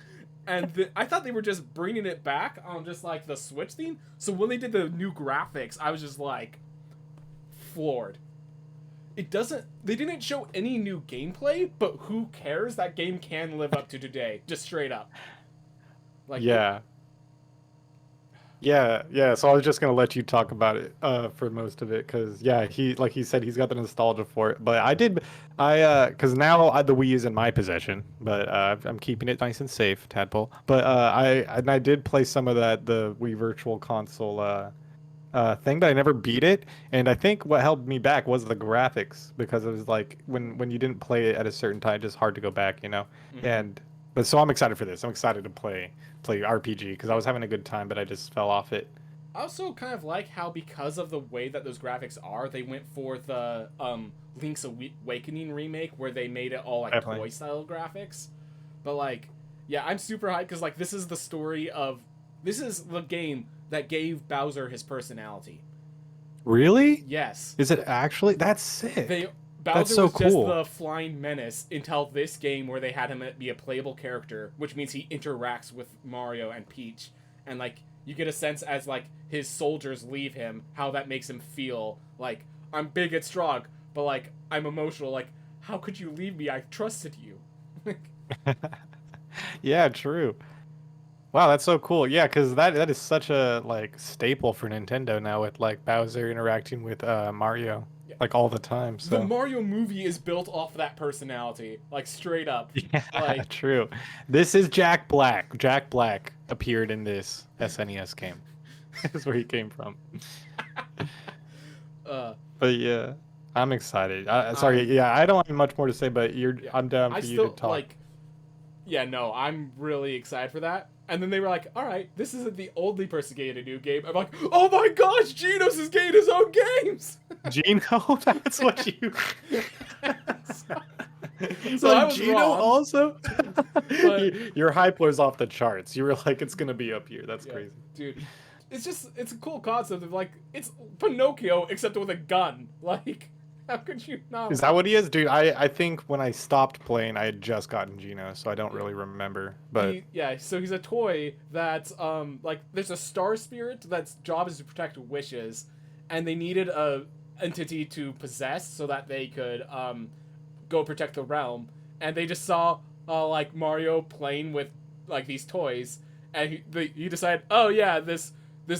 And I thought they were just bringing it back on just like the Switch theme. So when they did the new graphics, I was just like floored. They didn't show any new gameplay, but who cares? That game can live up to today, just straight up. Like, Yeah. So I was just gonna let you talk about it for most of it, because yeah, like he said, he's got the nostalgia for it. But because now the Wii is in my possession, but I'm keeping it nice and safe, Tadpole. But I did play some of the Wii Virtual Console thing, but I never beat it. And I think what held me back was the graphics, because it was like when you didn't play it at a certain time, it's just hard to go back, Mhm. But so I'm excited for this. I'm excited to play RPG because I was having a good time, but I just fell off it. I also kind of like how, because of the way that those graphics are, they went for the Link's Awakening remake where they made it all like Definitely. toy style graphics. But like, yeah, I'm super hyped because like this is the story of this is the game that gave Bowser his personality. Really? Yes, Is it actually? That's they sick. That's Bowser so was just cool. the flying menace until this game where they had him be a playable character, which means he interacts with Mario and Peach, and like you get a sense as like his soldiers leave him, how that makes him feel. Like, I'm big and strong, but like I'm emotional. Like, how could you leave me? I trusted you. Yeah, true. Wow, that's so cool. Yeah, because that is such a like staple for Nintendo now with like Bowser interacting with Mario Yeah. like all the time. The So Mario movie is built off that personality, like straight up. yeah, Like, true. This is Jack Black. Jack Black appeared in this SNES game. That's where he came from. uh, But yeah, I'm excited. Sorry, I'm yeah, I don't have much more to say, but yeah. I'm down I for you to still talk. like yeah, no, I'm really excited for that. And then they were like, all right, this isn't the only person getting a new game. I'm like, oh my gosh, Genos is getting his own games. Gino, that's what you. so, so I Like was Gino wrong, also. but Your hype was off the charts. You were like, it's gonna be up here. That's yeah, crazy. dude, it's a cool concept of like it's Pinocchio except with a gun. Like, how could you not Is that like? what he is, dude? I think when I stopped playing, I had just gotten Gino, so I don't Yeah. really remember. But So he's a toy that's like there's a star spirit that's job is to protect wishes, and they needed a entity to possess so that they could go protect the realm, and they just saw like Mario playing with like these toys, and he decided, oh yeah, this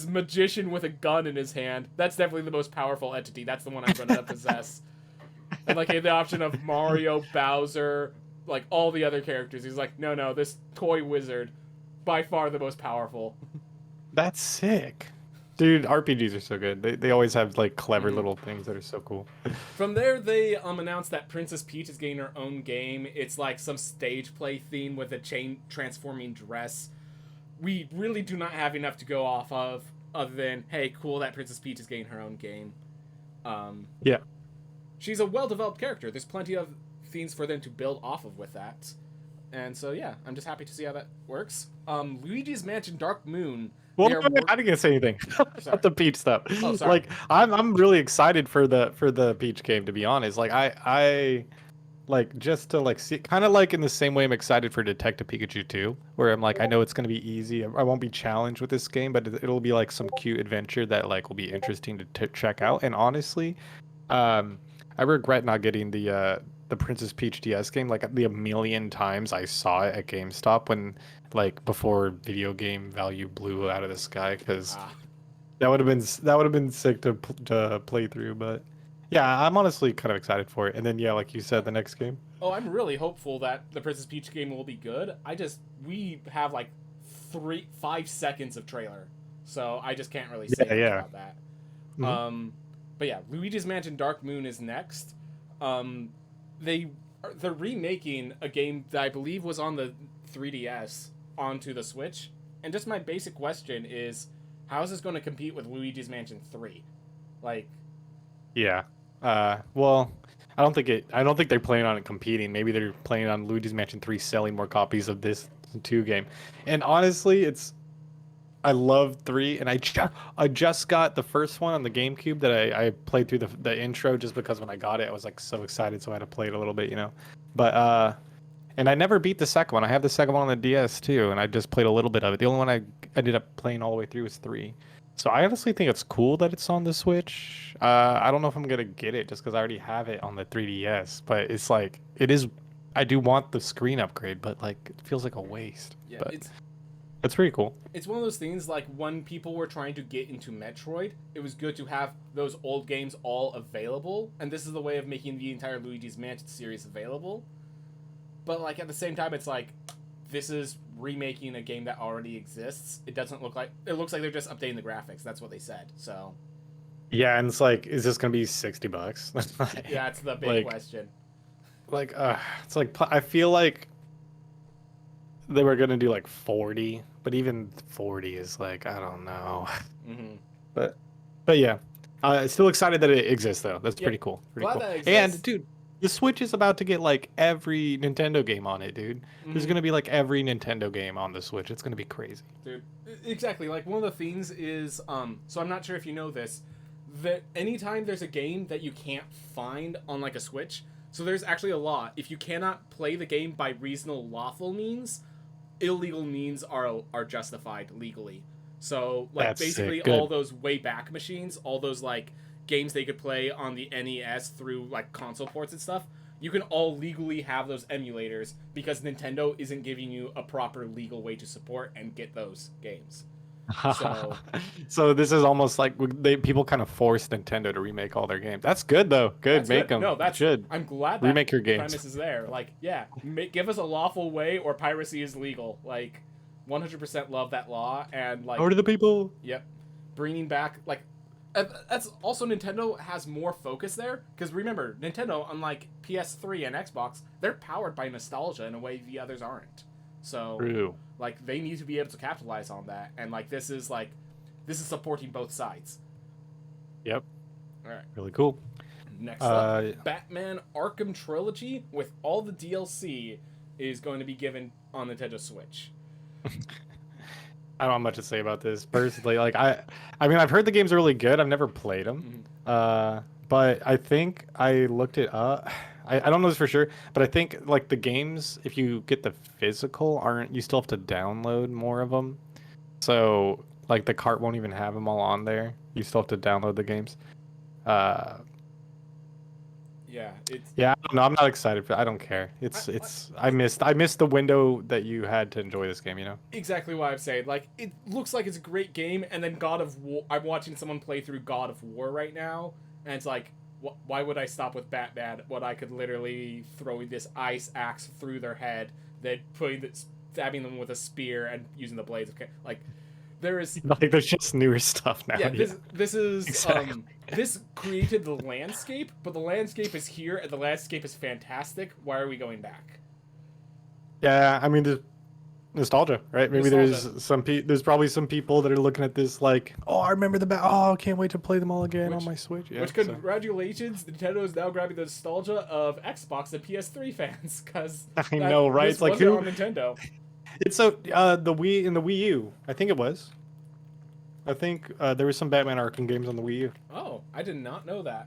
magician with a gun in his hand, that's definitely the most powerful entity, that's the one I'm gonna possess. And like he had the option of Mario, Bowser, like all the other characters. He's like, no, no, this toy wizard, by far the most powerful. that's sick, dude. RPGs are so good. They always have like clever Mm-hmm. little things that are so cool. From there, they announced that Princess Peach is getting her own game. It's like some stage play theme with a chain transforming dress. We really do not have enough to go off of, other than hey, cool that Princess Peach is getting her own game. Um, Yeah. she's a well developed character. There's plenty of things for them to build off of with that. And so yeah, I'm just happy to see how that works. Luigi's Mansion Dark Moon. Well, They are I didn't get to say anything sorry. about the Peach stuff. Oh, sorry. Like, I'm really excited for the Peach game, to be honest. Like, I like just to like see, kind of like in the same way I'm excited for Detective Pikachu 2, where I'm like, I know it's gonna be easy. I won't be challenged with this game, but it'll be like some cute adventure that like will be interesting to check out. And honestly, um, I regret not getting the Princess Peach DS game like the a million times I saw it at GameStop when like before video game value blew out of the sky because Ah. that would have been sick to to play through. But yeah, I'm honestly kind of excited for it. And then yeah, like you said, the next game. Oh, I'm really hopeful that the Princess Peach game will be good. We have like 5 seconds of trailer, so I just can't really say Yeah, much yeah. about that. Hmm. Um, but yeah, Luigi's Mansion Dark Moon is next. Um, they they're remaking a game that I believe was on the 3DS onto the Switch, and just my basic question is, how is this going to compete with Luigi's Mansion 3? Like, Yeah. Well, I don't think they're planning on it competing. Maybe they're planning on Luigi's Mansion 3 selling more copies of this 2 game. And honestly, I love 3 and I just got the first one on the GameCube that I played through the intro just because when I got it I was like so excited so I had to play it a little bit, you know. But and I never beat the second one. I have the second one on the DS too, and I just played a little bit of it. The only one I ended up playing all the way through was 3. So I honestly think it's cool that it's on the Switch. I don't know if I'm gonna get it just because I already have it on the 3DS, but it's like it is. I do want the screen upgrade, but like it feels like a waste. yeah, But it's pretty cool. it's one of those things like when people were trying to get into Metroid, it was good to have those old games all available, and this is the way of making the entire Luigi's Mansion series available. But like at the same time, it's like this is remaking a game that already exists. It looks like they're just updating the graphics. That's what they said. So Yeah, and it's like, is this gonna be $60? yeah, that's the big like, question. like, it's like I feel like they were gonna do like 40, but even 40 is like I don't know. Mm-hmm. But yeah, still excited that it exists though. That's Yeah, pretty cool. Pretty glad cool. that And exists. dude, the Switch is about to get like every Nintendo game on it, dude. There's Mm-hmm. gonna be like every Nintendo game on the Switch. It's gonna be crazy. Dude, exactly. Like one of the things is, so I'm not sure if you know this, that anytime there's a game that you can't find on like a Switch, so there's actually a law. If you cannot play the game by reasonable lawful means, illegal means are justified legally. So like That's basically sick. all Good. those way back machines, all those like games they could play on the NES through like console ports and stuff, you can all legally have those emulators because Nintendo isn't giving you a proper legal way to support and get those games. So So this is almost like people kind of forced Nintendo to remake all their games. That's good though. Good, that's make good. them. No, You that's should I'm glad that remake your games. premise is there. Like, yeah, give us a lawful way or piracy is legal. Like, 100% love that law and like, Over to the people. yep, bringing back like that's also Nintendo has more focus there because remember Nintendo, unlike PS3 and Xbox, they're powered by nostalgia in a way the others aren't. So True. like they need to be able to capitalize on that, and like this is supporting both sides. Yep. All right. Really cool. Next up, Batman Arkham Trilogy with all the DLC is going to be given on Nintendo Switch. I don't have much to say about this personally. Like I mean, I've heard the games are really good. I've never played them. Mm-hmm. But I think I looked it up. I don't know this for sure, but I think like the games, if you get the physical, aren't you still have to download more of them? So like the cart won't even have them all on there. You still have to download the games. Uh, Yeah, it's yeah, I don't know. I'm not excited for. I don't care. I missed the window that you had to enjoy this game. You know. exactly what I'm saying. Like, it looks like it's a great game, and then God of War. I'm watching someone play through God of War right now, and it's like, why would I stop with Batman when I could literally throwing this ice axe through their head, then stabbing them with a spear and using the blades? Okay, like, there is Like there's just newer stuff now. yeah. This is Exactly. this created the landscape, but the landscape is here, and the landscape is fantastic. Why are we going back? Yeah, I mean, there's nostalgia, right? Maybe Nostalgia. there's probably some people that are looking at this like, oh, I remember oh, I can't wait to play them all again on Which my Switch. Yeah, Which so. congratulations, Nintendo is now grabbing the nostalgia of Xbox and PS3 fans because I know, right? this It's like wasn't who? on Nintendo. It's so the Wii and the Wii U. I think it was. I think there was some Batman Arkham games on the Wii U. Oh, I did not know that.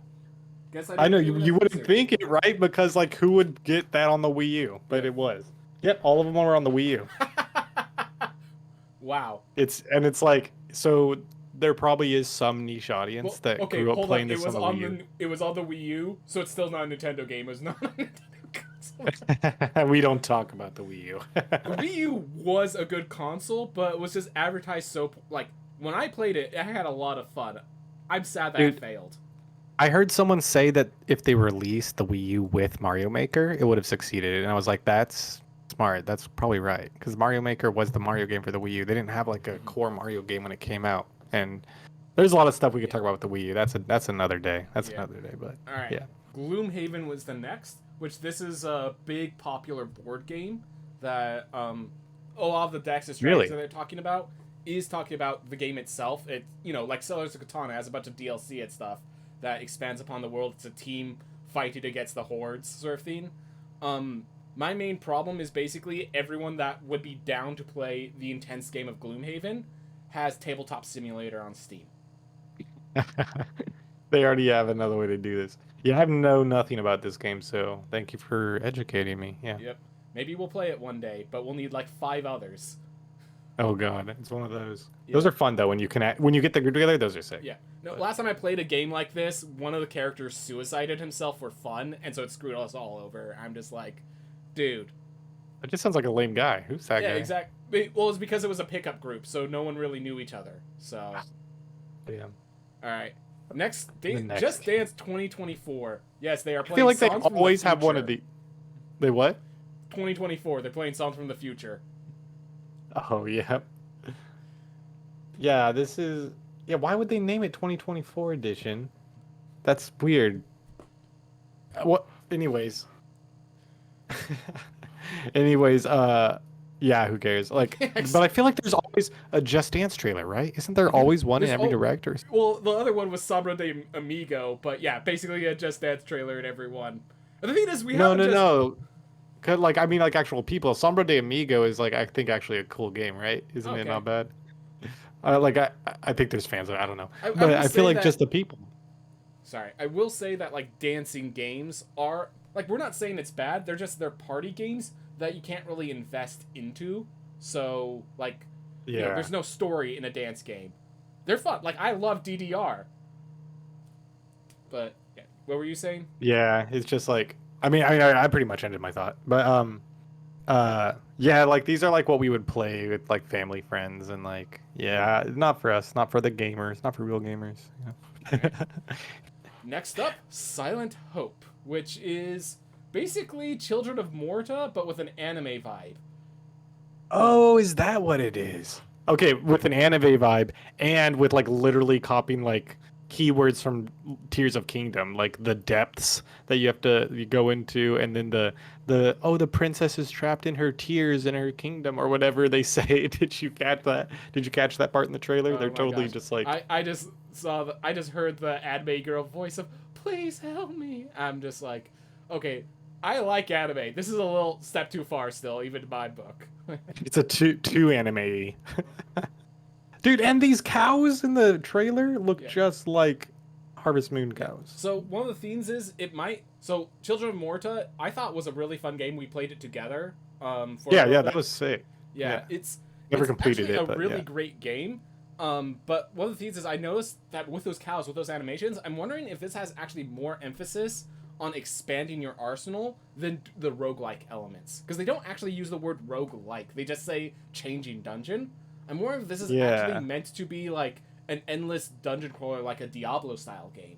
Guess I I didn't know do enough you wouldn't research. think it, right? Because like who would get that on the Wii U? But Yeah. it was. Yep, all of them were on the Wii U. Wow. It's like so there probably is some niche audience Well, that okay, grew up hold playing on. It this was on the on Wii U. it was on the Wii U, so it's still not a Nintendo game. It was not a Nintendo console. We don't talk about the Wii U. The Wii U was a good console, but it was just advertised so like when I played it, I had a lot of fun. I'm sad that Dude. it failed. I heard someone say that if they released the Wii U with Mario Maker, it would have succeeded. And I was like, that's smart. That's probably right. Because Mario Maker was the Mario game for the Wii U. They didn't have like a core Mario game when it came out. And there's a lot of stuff we could talk about with the Wii U. That's another day. That's Yeah. another day. But All right. yeah. Gloomhaven was the next, which this is a big popular board game that a lot of the decks and strategies Really? that they're talking about is talking about the game itself. It like Sellers of Katana has a bunch of DLC and stuff that expands upon the world. It's a team fighting against the hordes sort of thing. My main problem is basically everyone that would be down to play the intense game of Gloomhaven has Tabletop Simulator on Steam. They already have another way to do this. Yeah, I know nothing about this game, so thank you for educating me. Yeah. Yep. Maybe we'll play it one day, but we'll need like 5 others. Oh god, it's one of those. Yeah. Those are fun though when you when you get the group together. Those are sick. Yeah. No, last time I played a game like this, one of the characters suicided himself for fun, and so it screwed us all over. I'm just like, dude. It just sounds like a lame guy. Who's that Yeah, guy? exactly. Well, it's because it was a pickup group, so no one really knew each other. So, Damn. all right. Next, next Just game. Dance 2024. Yes, they are I playing. feel like they songs from the always have one of future. the. They what? 2024. They're playing songs from the future. Oh yeah. Yeah, this is. Yeah, why would they name it 2024 edition? That's weird. What? Anyways. Anyways, Yeah, who cares? Like, Ex- but I feel like there's always a Just Dance trailer, right? Isn't there always one in There's every director? well, the other one was Sombra de Amigo, but yeah, basically a Just Dance trailer in every one. And the thing is, we No, haven't no, just no. 'Cause, like, I mean, like actual people. Sombra de Amigo is like, I think actually a cool game, right? Isn't it okay. not bad? Like, I think there's fans of it. I don't know, I but will I feel say like that just the people. sorry, I will say that like dancing games are like we're not saying it's bad. They're party games that you can't really invest into. So like, Yeah, there's no story in a dance game. They're fun. Like I love DDR, but yeah, what were you saying? yeah. It's just like, I pretty much ended my thought, but yeah, like these are like what we would play with like family friends and like, yeah, not for us, not for the gamers, not for real gamers. All Yeah. right. Next up, Silent Hope, which is basically Children of Morta but with an anime vibe. Oh, is that what it is? Okay, with an anime vibe and with like literally copying like keywords from Tears of Kingdom, like the depths that you go into, and then the princess is trapped in her tears in her kingdom or whatever they say. Did you catch that? Did you catch that part in the trailer? They're Oh my totally gosh. just like, I just I just heard the anime girl voice of please help me. I'm just like, okay, I like anime. This is a little step too far still, even in my book. it's a two anime. Dude, and these cows in the trailer look Yeah. just like Harvest Moon Yeah. cows. So one of the themes is it might so Children of Morta I thought was a really fun game. We played it together for a Yeah, little yeah, bit. that was sick. Yeah, Yeah. Never it's completed actually a it, but really yeah. great game. But one of the things is I noticed that with those cows, with those animations, I'm wondering if this has actually more emphasis on expanding your arsenal than the roguelike elements. Because they don't actually use the word roguelike. They just say changing dungeon. I'm wondering if this is actually Yeah. meant to be like an endless dungeon crawler like a Diablo style game.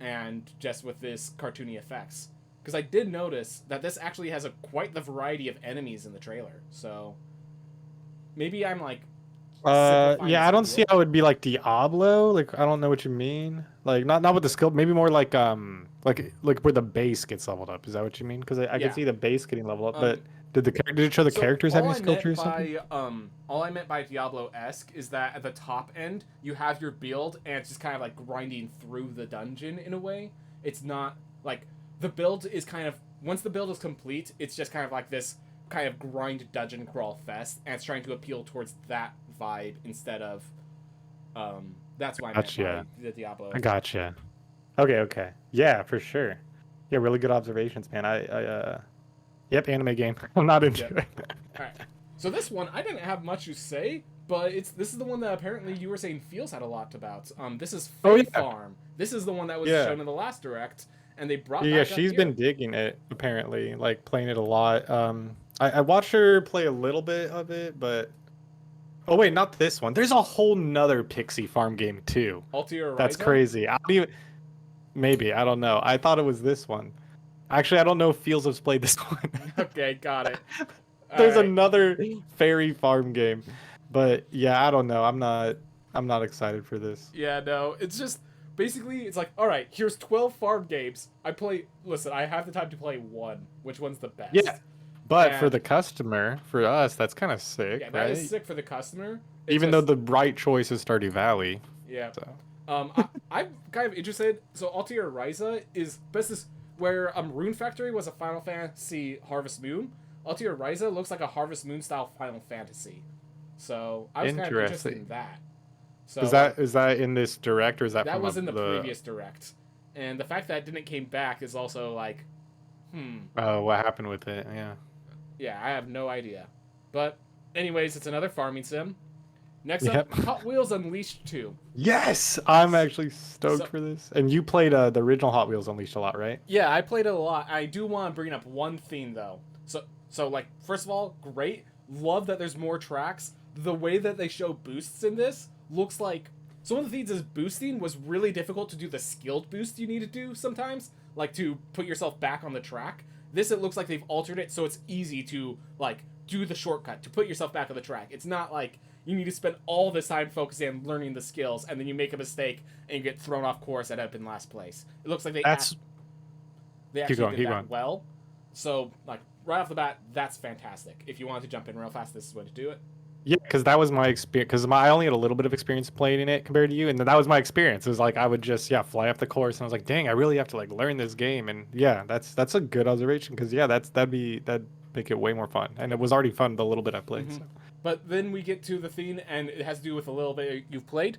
And just with this cartoony effects. Because I did notice that this actually has quite the variety of enemies in the trailer. So maybe I'm like simplifying Yeah, this I don't see idea. how it would be like Diablo. Like, I don't know what you mean. Like, not with the Okay. skill. Maybe more like where the base gets leveled up. Is that what you mean? Because I could Yeah. see the base getting leveled up, but Um. did it show the So characters having skill tree or something? all I meant by Diablo esque is that at the top end you have your build and it's just kind of like grinding through the dungeon in a way. It's not like the build is kind of once the build is complete, it's just kind of like this kind of grind dungeon crawl fest, and it's trying to appeal towards that vibe instead of that's what I meant by Gotcha. the Diablo. I gotcha. Okay, okay. Yeah, for sure. Yeah, really good observations, man. Yep, anime game. I'm not into Yep. it. All right. So this one, I didn't have much to say, but this is the one that apparently you were saying Feels had a lot about. This is Oh Fae yeah, Farm. This is the one that was yeah. shown in the last direct, and they brought Yeah, back up she's been here. digging it apparently, like playing it a lot. I watched her play a little bit of it, but oh wait, not this one. There's a whole nother Pixie Farm game too. Altia That's Ryza. crazy. I don't even maybe I don't know. I thought it was this one. Actually, I don't know if Fields has played this one. Okay, got it. All There's right. another fairy farm game, but yeah, I don't know. I'm not excited for this. Yeah, no, it's just basically it's like, all right, here's 12 farm games. I play. Listen, I have the time to play one. Which one's the Yeah, best? but for And the customer, for us, that's kind of yeah, sick, that is right? sick for the customer. It's Even though just the right choice is Stardew Valley. yeah. So I'm kind of interested. So Altia Ryza is this is where Rune Factory was a Final Fantasy Harvest Moon. Altia Ryza looks like a Harvest Moon style Final Fantasy. So I was kind of interested in interesting. that. So Is that in this direct or is that that from was in the the previous direct, and the fact that it didn't came back is also like, what happened with it? Yeah. yeah, I have no idea. But anyways, it's another farming sim. Next up, Yep. Hot Wheels Unleashed 2. Yes, I'm actually stoked So for this. And you played the original Hot Wheels Unleashed a lot, right? yeah, I played it a lot. I do want to bring up one theme though. So like first of all, great. Love that there's more tracks. The way that they show boosts in this looks like so one of the things is boosting was really difficult to do the skilled boost you need to do sometimes, like to put yourself back on the track. This it looks like they've altered it so it's easy to like do the shortcut to put yourself back on the track. It's not like you need to spend all this time focusing on learning the skills and then you make a mistake and you get thrown off course and end up in last place. It looks like That's they keep actually going, did keep that going. well. So like right off the bat, that's fantastic. If you want to jump in real fast, this is when to do it. Yeah, because that was my experience. Because I only had a little bit of experience playing in it compared to you, and that was my experience. It was like I would just fly up the course, and I was like, dang, I really have to like learn this game. And yeah, that's a good observation. Because yeah, that'd make it way more fun, and it was already fun the little bit I played. So. But then we get to the theme, and it has to do with a little bit you've played.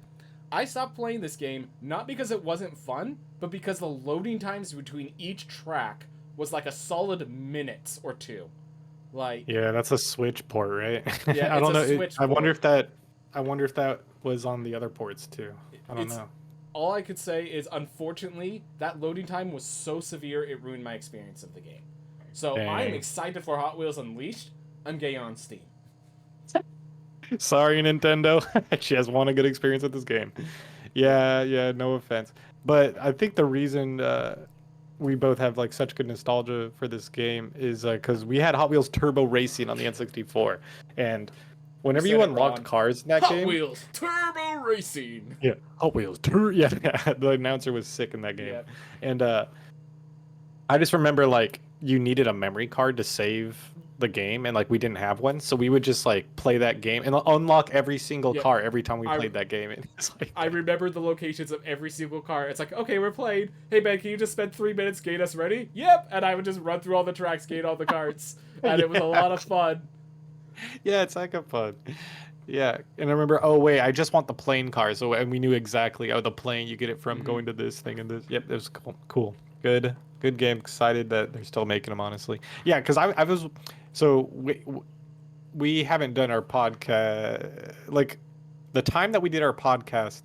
I stopped playing this game not because it wasn't fun, but because the loading times between each track was like a solid minute or two. Like, yeah, that's a Switch port, right? Yeah, I don't know. Switch I wonder port. I wonder if that was on the other ports too. I don't know. All I could say is, unfortunately, that loading time was so severe it ruined my experience of the game. So I'm excited for Hot Wheels Unleashed. I'm getting on Steam. Sorry, Nintendo. She has one a good experience with this game. Yeah, no offense. But I think the reason we both have like such good nostalgia for this game is because we had Hot Wheels Turbo Racing on the N64, and whenever you unlocked cars in that game, Hot Wheels Turbo Racing. Yeah, Hot Wheels Yeah, the announcer was sick in that game, Yep. And I just remember like you needed a memory card to save the game, and like we didn't have one, so we would just like play that game and unlock every single car every time we played that game. And it's like, I remember the locations of every single car. It's like, okay, we're playing. Hey Ben, can you just spend 3 minutes getting us ready? Yep. And I would just run through all the tracks, gate all the carts, and it was a lot of fun. Yeah, it's like a fun. Yeah, and I remember, oh wait, I just want the plane car. So and we knew exactly the plane you get it from going to this thing and this. Yep, it was cool. Good game. Excited that they're still making them. Honestly, yeah, because I was. So we haven't done our podcast, like the time that we did our podcast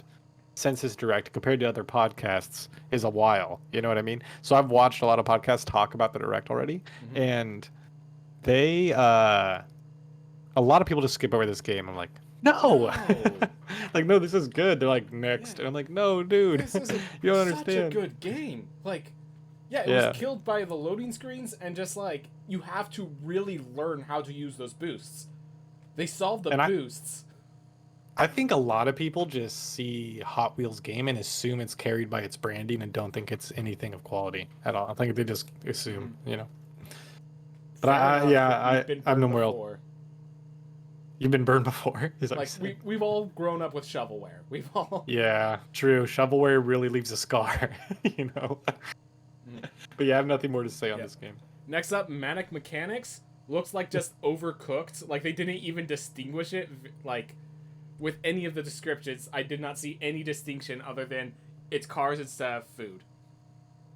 Census Direct compared to other podcasts is a while. You know what I mean? So I've watched a lot of podcasts talk about the Direct already, and they a lot of people just skip over this game. I'm like, no. Like, no, this is good. They're like, next. And I'm like, no, dude. This is you don't such understand. a good game. Like, it was killed by the loading screens, and just like, you have to really learn how to use those boosts. They solved the boosts. I think a lot of people just see Hot Wheels game and assume it's carried by its branding and don't think it's anything of quality at all. I think they just assume, you know. But I'm no more. You've been burned before. Like we've all grown up with shovelware. We've all. Yeah, true. Shovelware really leaves a scar, you know. But yeah, I have nothing more to say on this game. Next up, Manic Mechanics looks like just Overcooked. Like they didn't even distinguish it. Like with any of the descriptions, I did not see any distinction other than it's cars instead of food.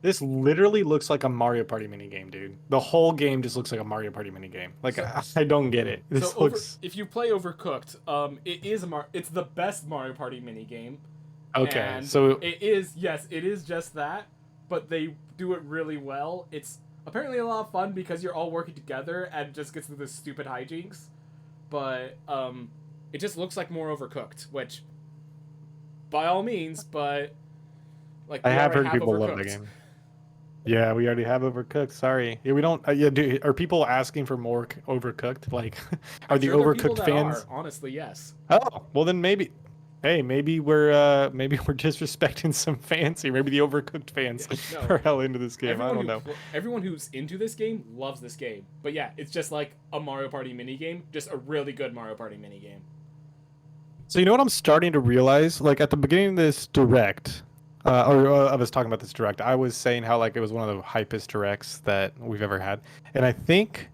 This literally looks like a Mario Party minigame, dude. The whole game just looks like a Mario Party minigame. Like, I don't get it. This looks... if you play Overcooked, it's the best Mario Party minigame. Okay, and so... It is just that, but they do it really well. It's apparently a lot of fun because you're all working together and just gets into this stupid hijinks. But, it just looks like more Overcooked, which, by all means, but... Like, I have heard people love the game. Yeah, we already have Overcooked. Sorry. Yeah, we don't. Are people asking for more Overcooked? Like, are the Overcooked fans? Honestly, yes. Oh, well then maybe. Hey, maybe we're disrespecting some fans here. Maybe the Overcooked fans are hell into this game. I don't know. Everyone who's into this game loves this game. But yeah, it's just like a Mario Party minigame, just a really good Mario Party minigame. So you know what I'm starting to realize? Like at the beginning of this Direct. I was talking about this Direct. I was saying how like it was one of the hypest Directs that we've ever had, and I think,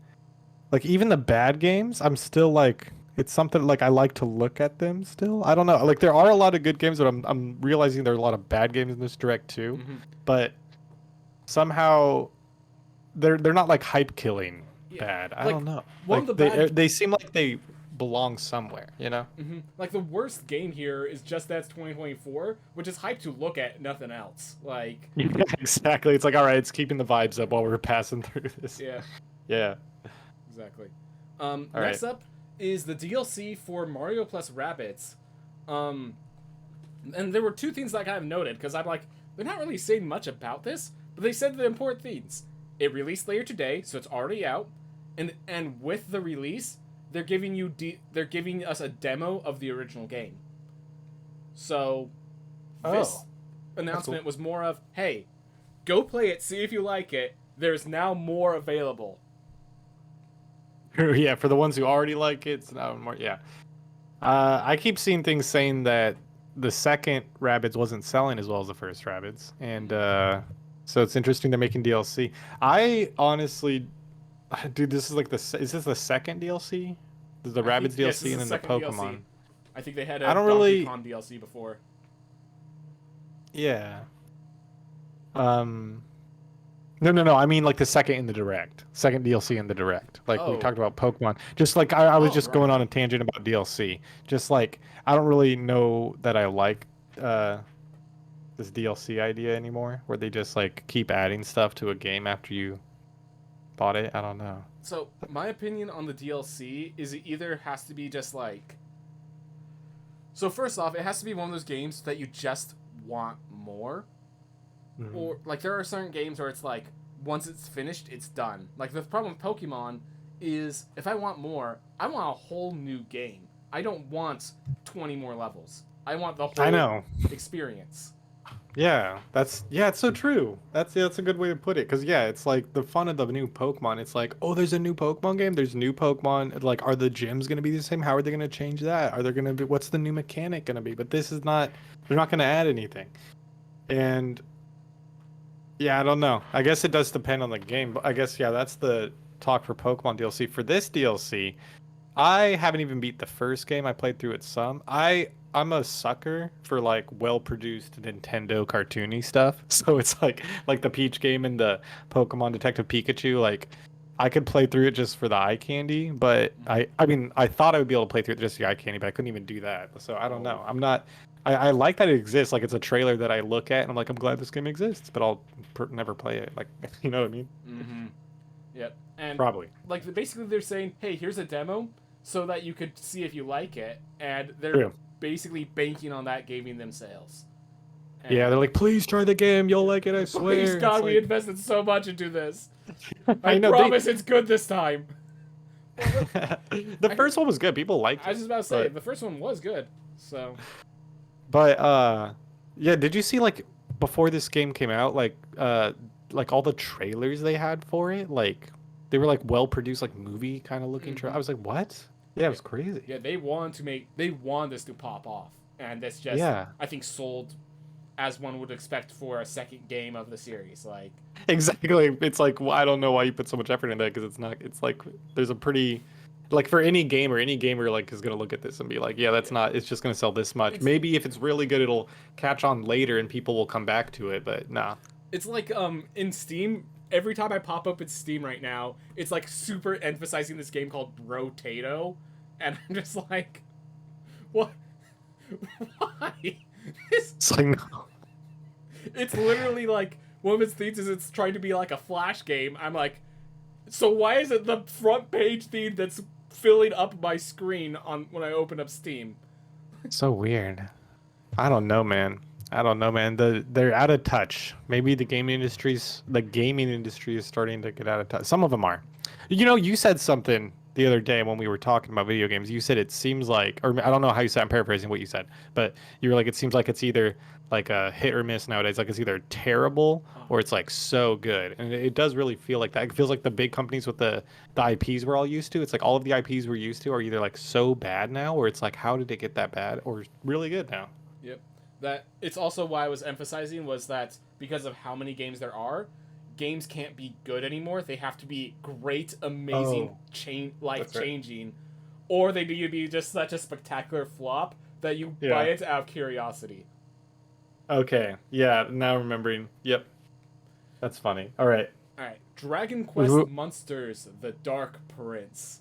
like even the bad games, I'm still like it's something like I like to look at them still. I don't know. Like there are a lot of good games, but I'm realizing there are a lot of bad games in this Direct too. But somehow they're not like hype killing bad. I don't know. Like they seem like they belong somewhere, you know? Like the worst game here is Just Dance 2024, which is hype to look at, nothing else. Like exactly. It's like, all right, it's keeping the vibes up while we're passing through this. Yeah. Exactly. Next up is the DLC for Mario plus Rabbids. And there were two things that I kind of noted, because I'm like, they're not really saying much about this, but they said the important things. It released later today, so it's already out, and with the release, they're giving us a demo of the original game. So this announcement was more of, hey, go play it, see if you like it. There's now more available. Yeah, for the ones who already like it, it's now more. Yeah, I keep seeing things saying that the second Rabbids wasn't selling as well as the first Rabbids, and so it's interesting they're making DLC. I honestly, dude, this is like is this the second DLC? The I think Rabbids yes, DLC this and is the then the second DLC. Pokemon. I think they had I a don't Donkey really, Kong DLC before. yeah. Um, no. I mean like the second in the direct, second DLC in the direct. Like we Oh, talked about Pokemon. Just like I was oh, just right, going on a right. tangent about DLC. Just like I don't really know that I like uh this DLC idea anymore, where they just like keep adding stuff to a game after you bought it. I don't know. So my opinion on the DLC is it either has to be just like. So first off, it has to be one of those games that you just want more, Mhm. or like there are certain games where it's like once it's finished, it's done. Like the problem with Pokemon is if I want more, I want a whole new game. I don't want 20 more levels. I want the I whole know. experience. Yeah, it's so true. That's a good way to put it. Cause yeah, it's like the fun of the new Pokemon. It's like, oh, there's a new Pokemon game. There's new Pokemon. Like, are the gyms gonna be the same? How are they gonna change that? Are there gonna be what's the new mechanic gonna be? But this is not. They're not gonna add anything. And yeah, I don't know. I guess it does depend on the game. But I guess yeah, that's the talk for Pokemon DLC. For this DLC, I haven't even beat the first game. I played through it some. I'm a sucker for like well-produced Nintendo cartoony stuff. So it's like the Peach game and the Pokemon Detective Pikachu. Like I could play through it just for the eye candy, but Mm-hmm. I mean I thought I would be able to play through it just the eye candy, but I couldn't even do that. So I don't Oh, know. I'm not. I like that it exists. Like it's a trailer that I look at and I'm like I'm glad this game exists, but I'll never play it. Like you know what I mean? mm-hmm. Yep. And Probably. like basically they're saying, hey, here's a demo so that you could see if you like it, and they're True. basically banking on that giving them sales. Yeah, they're And like, please try the game. You'll like it, I please swear. It's God, we like, invested so much into this. I I know promise it's good this time. Well, the I first one was good. People liked I was it, just about to say but the first one was good. So but yeah. Did you see like before this game came out, like all the trailers they had for it? Like they were like well produced, like movie kind of looking trailer. mm-hmm. I was like, what? Yeah, it Yeah, was crazy. yeah, they want this to pop off, and this just Yeah, I think sold as one would expect for a second game of the series. Like exactly. It's like well, I don't know why you put so much effort into that because it's not. It's like there's a pretty like for any gamer like is gonna look at this and be like, yeah, that's yeah, not. It's just gonna sell this much. it's Maybe if it's really good, it'll catch on later and people will come back to it. But nah. it's like in Steam. Every time I pop up in Steam right now, it's like super emphasizing this game called Rotato, and I'm just like, what? Why? It's, It's like no. it's literally like one of its themes is it's trying to be like a flash game. I'm like, so why is it the front page theme that's filling up my screen on when I open up Steam? So weird. I don't know, man. I don't know, man. They're out of touch. Maybe the gaming industry is starting to get out of touch. Some of them are. You know, you said something the other day when we were talking about video games. You said it seems like, or I don't know how you said. I'm paraphrasing what you said, but you were like, it seems like it's either like a hit or miss nowadays. Like it's either terrible or it's like so good, and it does really feel like that. It feels like the big companies with the IPs we're all used to. It's like all of the IPs we're used to are either like so bad now, or it's like how did it get that bad, or really good now. Yep. That it's also why I was emphasizing was that because of how many games there are, games can't be good anymore. They have to be great, amazing, Oh, life that's right. changing, or they need to be just such a spectacular flop that you buy Yeah. it out of curiosity. Okay. Yeah. Now remembering. Yep. That's funny. All right. All right, Dragon Quest Who- Monsters: The Dark Prince.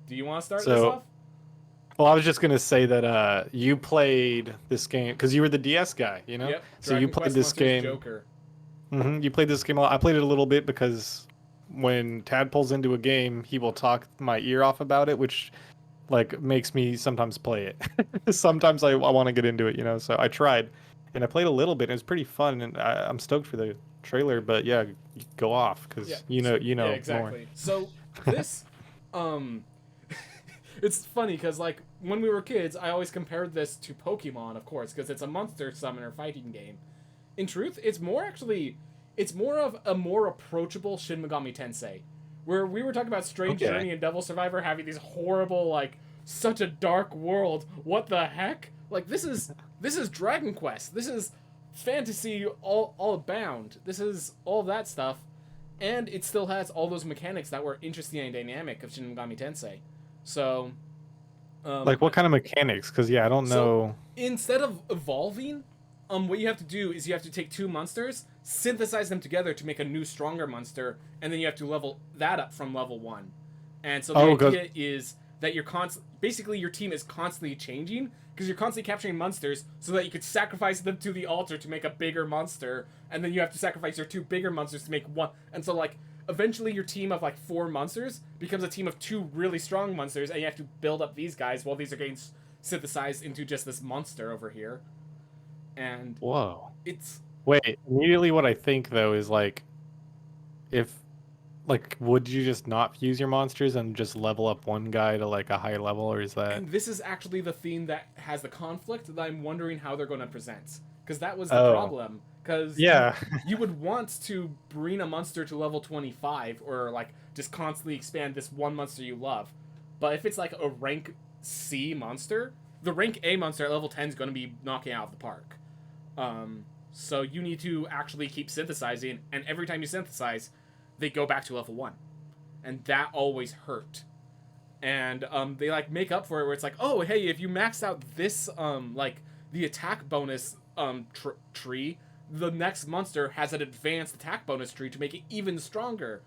Do you want to start this So, off? well, I was just gonna say that you played this game because you were the DS guy, you know. Yep. So you Dragon played Quest this Monsters game. Joker. You played this game a lot. I played it a little bit because when Tad pulls into a game, he will talk my ear off about it, which like makes me sometimes play it. Sometimes I want to get into it, you know. So I tried, and I played a little bit. And it was pretty fun, and I'm stoked for the trailer. But yeah, go off Yeah. because you Yeah. know more. Exactly. So this, um, it's funny because like when we were kids, I always compared this to Pokemon, of course, because it's a monster summoner fighting game. In truth, it's more of a more approachable Shin Megami Tensei, Where we were talking about Strange Okay. Journey and Devil Survivor having these horrible, like, such a dark world. What the heck? Like, this is Dragon Quest. This is fantasy all abound. This is all that stuff, and it still has all those mechanics that were interesting and dynamic of Shin Megami Tensei. So, Like what kind of mechanics? Because yeah, I don't know. instead of evolving, what you have to do is you have to take two monsters, synthesize them together to make a new, stronger monster, and then you have to level that up from level 1. And so the idea is that basically your team is constantly changing because you're constantly capturing monsters so that you could sacrifice them to the altar to make a bigger monster, and then you have to sacrifice your two bigger monsters to make one. And so like eventually your team of like 4 monsters becomes a team of 2 really strong monsters, and you have to build up these guys while these are getting synthesized into just this monster over here. And Whoa. it's Wait, immediately what I think though is like, if like, would you just not fuse your monsters and just level up one guy to like a high level, or is that? and this is actually the theme that has the conflict that I'm wondering how they're going to present, because that was the problem. Because Yeah. you would want to bring a monster to level 25 or like just constantly expand this one monster you love, but if it's like a rank C monster, the rank A monster at level 10 is going to be knocking out of the park. So you need to actually keep synthesizing, and every time you synthesize, they go back to level 1, and that always hurt. And they like make up for it where it's like, oh hey, if you max out this like the attack bonus tree, the next monster has an advanced attack bonus tree to make it even stronger.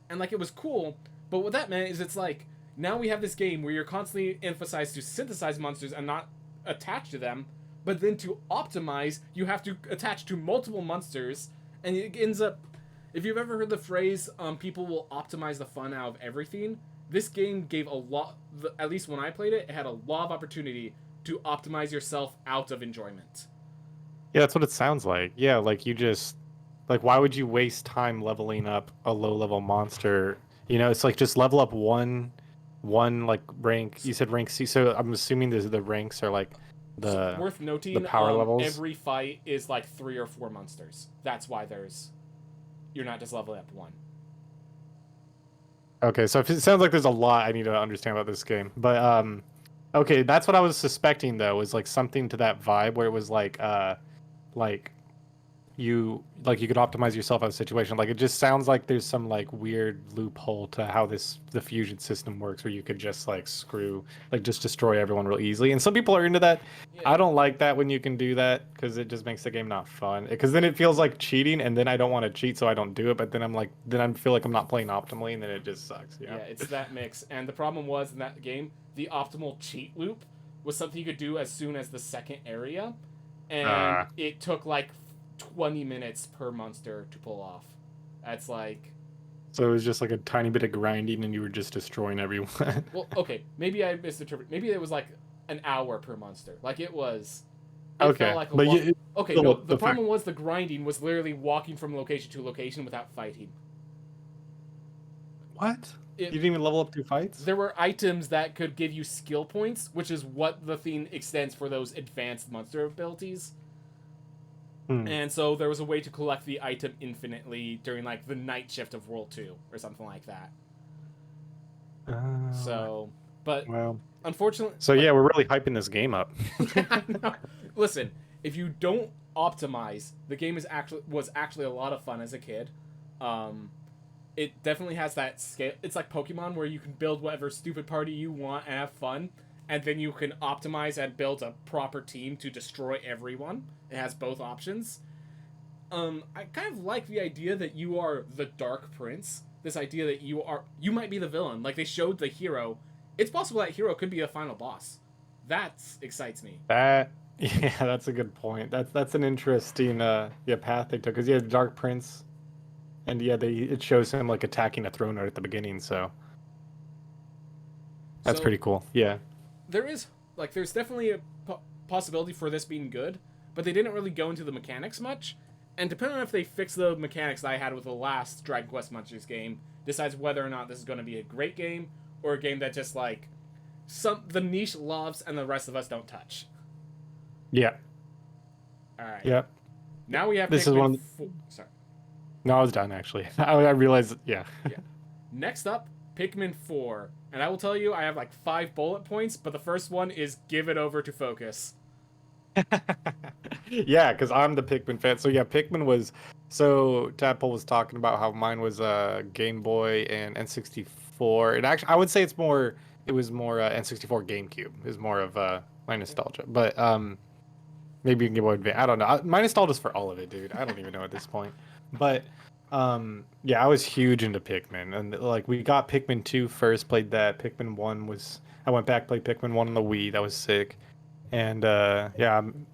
And like it was cool, but what that meant is it's like now we have this game where you're constantly emphasized to synthesize monsters and not attach to them, but then to optimize you have to attach to multiple monsters, and it ends up, if you've ever heard the phrase people will optimize the fun out of everything, this game gave a lot, at least when I played it, it had a lot of opportunity to optimize yourself out of enjoyment. Yeah, that's what it sounds like. Yeah, like you just like why would you waste time leveling up a low level monster? You know, it's like just level up one like rank. You said rank C, so I'm assuming the ranks are like So, the worth noting, the power levels. every fight is like 3 or 4 monsters. That's why you're not just leveling up one. Okay, so if it sounds like there's a lot I need to understand about this game. But okay, that's what I was suspecting though, was like something to that vibe where it was like you could optimize yourself out of a situation. Like it just sounds like there's some like weird loophole to how the fusion system works where you could just like just destroy everyone real easily. And some people are into that. Yeah. I don't like that when you can do that because it just makes the game not fun. Because then it feels like cheating, and then I don't want to cheat, so I don't do it. But then I feel like I'm not playing optimally, and then it just sucks. Yeah, it's that mix. And the problem was in that game, the optimal cheat loop was something you could do as soon as the second area, and it took like 20 minutes per monster to pull off. That's like... So it was just like a tiny bit of grinding and you were just destroying everyone. Well, okay, maybe I misinterpreted. Maybe it was like an hour per monster. Like it was... Okay, felt like a but long... Okay, no, the the problem was the grinding was literally walking from location to location without fighting. What? You didn't even level up 2 fights? There were items that could give you skill points, which is what the theme extends for those advanced monster abilities. And so there was a way to collect the item infinitely during like the night shift of World 2 or something like that. So, but well, unfortunately... So yeah, we're really hyping this game up. I know. Listen, if you don't optimize, the game was actually a lot of fun as a kid. It definitely has that scale. It's like Pokemon where you can build whatever stupid party you want and have fun, and then you can optimize and build a proper team to destroy everyone. It has both options. I kind of like the idea that you are the Dark Prince. This idea that you might be the villain. Like they showed the hero. It's possible that hero could be a final boss. That excites me. Yeah, that's a good point. That's an interesting path they took. Because yeah, Dark Prince, and yeah, it shows him like attacking a throne right at the beginning. So that's pretty cool. Yeah. There's definitely a possibility for this being good, but they didn't really go into the mechanics much. And depending on if they fix the mechanics that I had with the last Dragon Quest Monsters game, decides whether or not this is going to be a great game or a game that just like the niche loves and the rest of us don't touch. Yeah. All right. Yep. Now we have this is one. Sorry. No, I was done actually. I realized. Yeah. Yeah. Next up, Pikmin 4. And I will tell you, I have like 5 bullet points, but the first one is give it over to FoeCus. Yeah, because I'm the Pikmin fan. So yeah, Pikmin was. So Tadpole was talking about how mine was Game Boy and N64. And actually, I would say it's more. It was more N64 GameCube. Is more of my nostalgia. But maybe you can Game Boy Advance. I don't know. My nostalgia's for all of it, dude. I don't even know at this point. But yeah, I was huge into Pikmin, and like we got Pikmin 2 first. Played that. Pikmin 1 was. I went back played Pikmin 1 on the Wii. That was sick. And yeah, I'm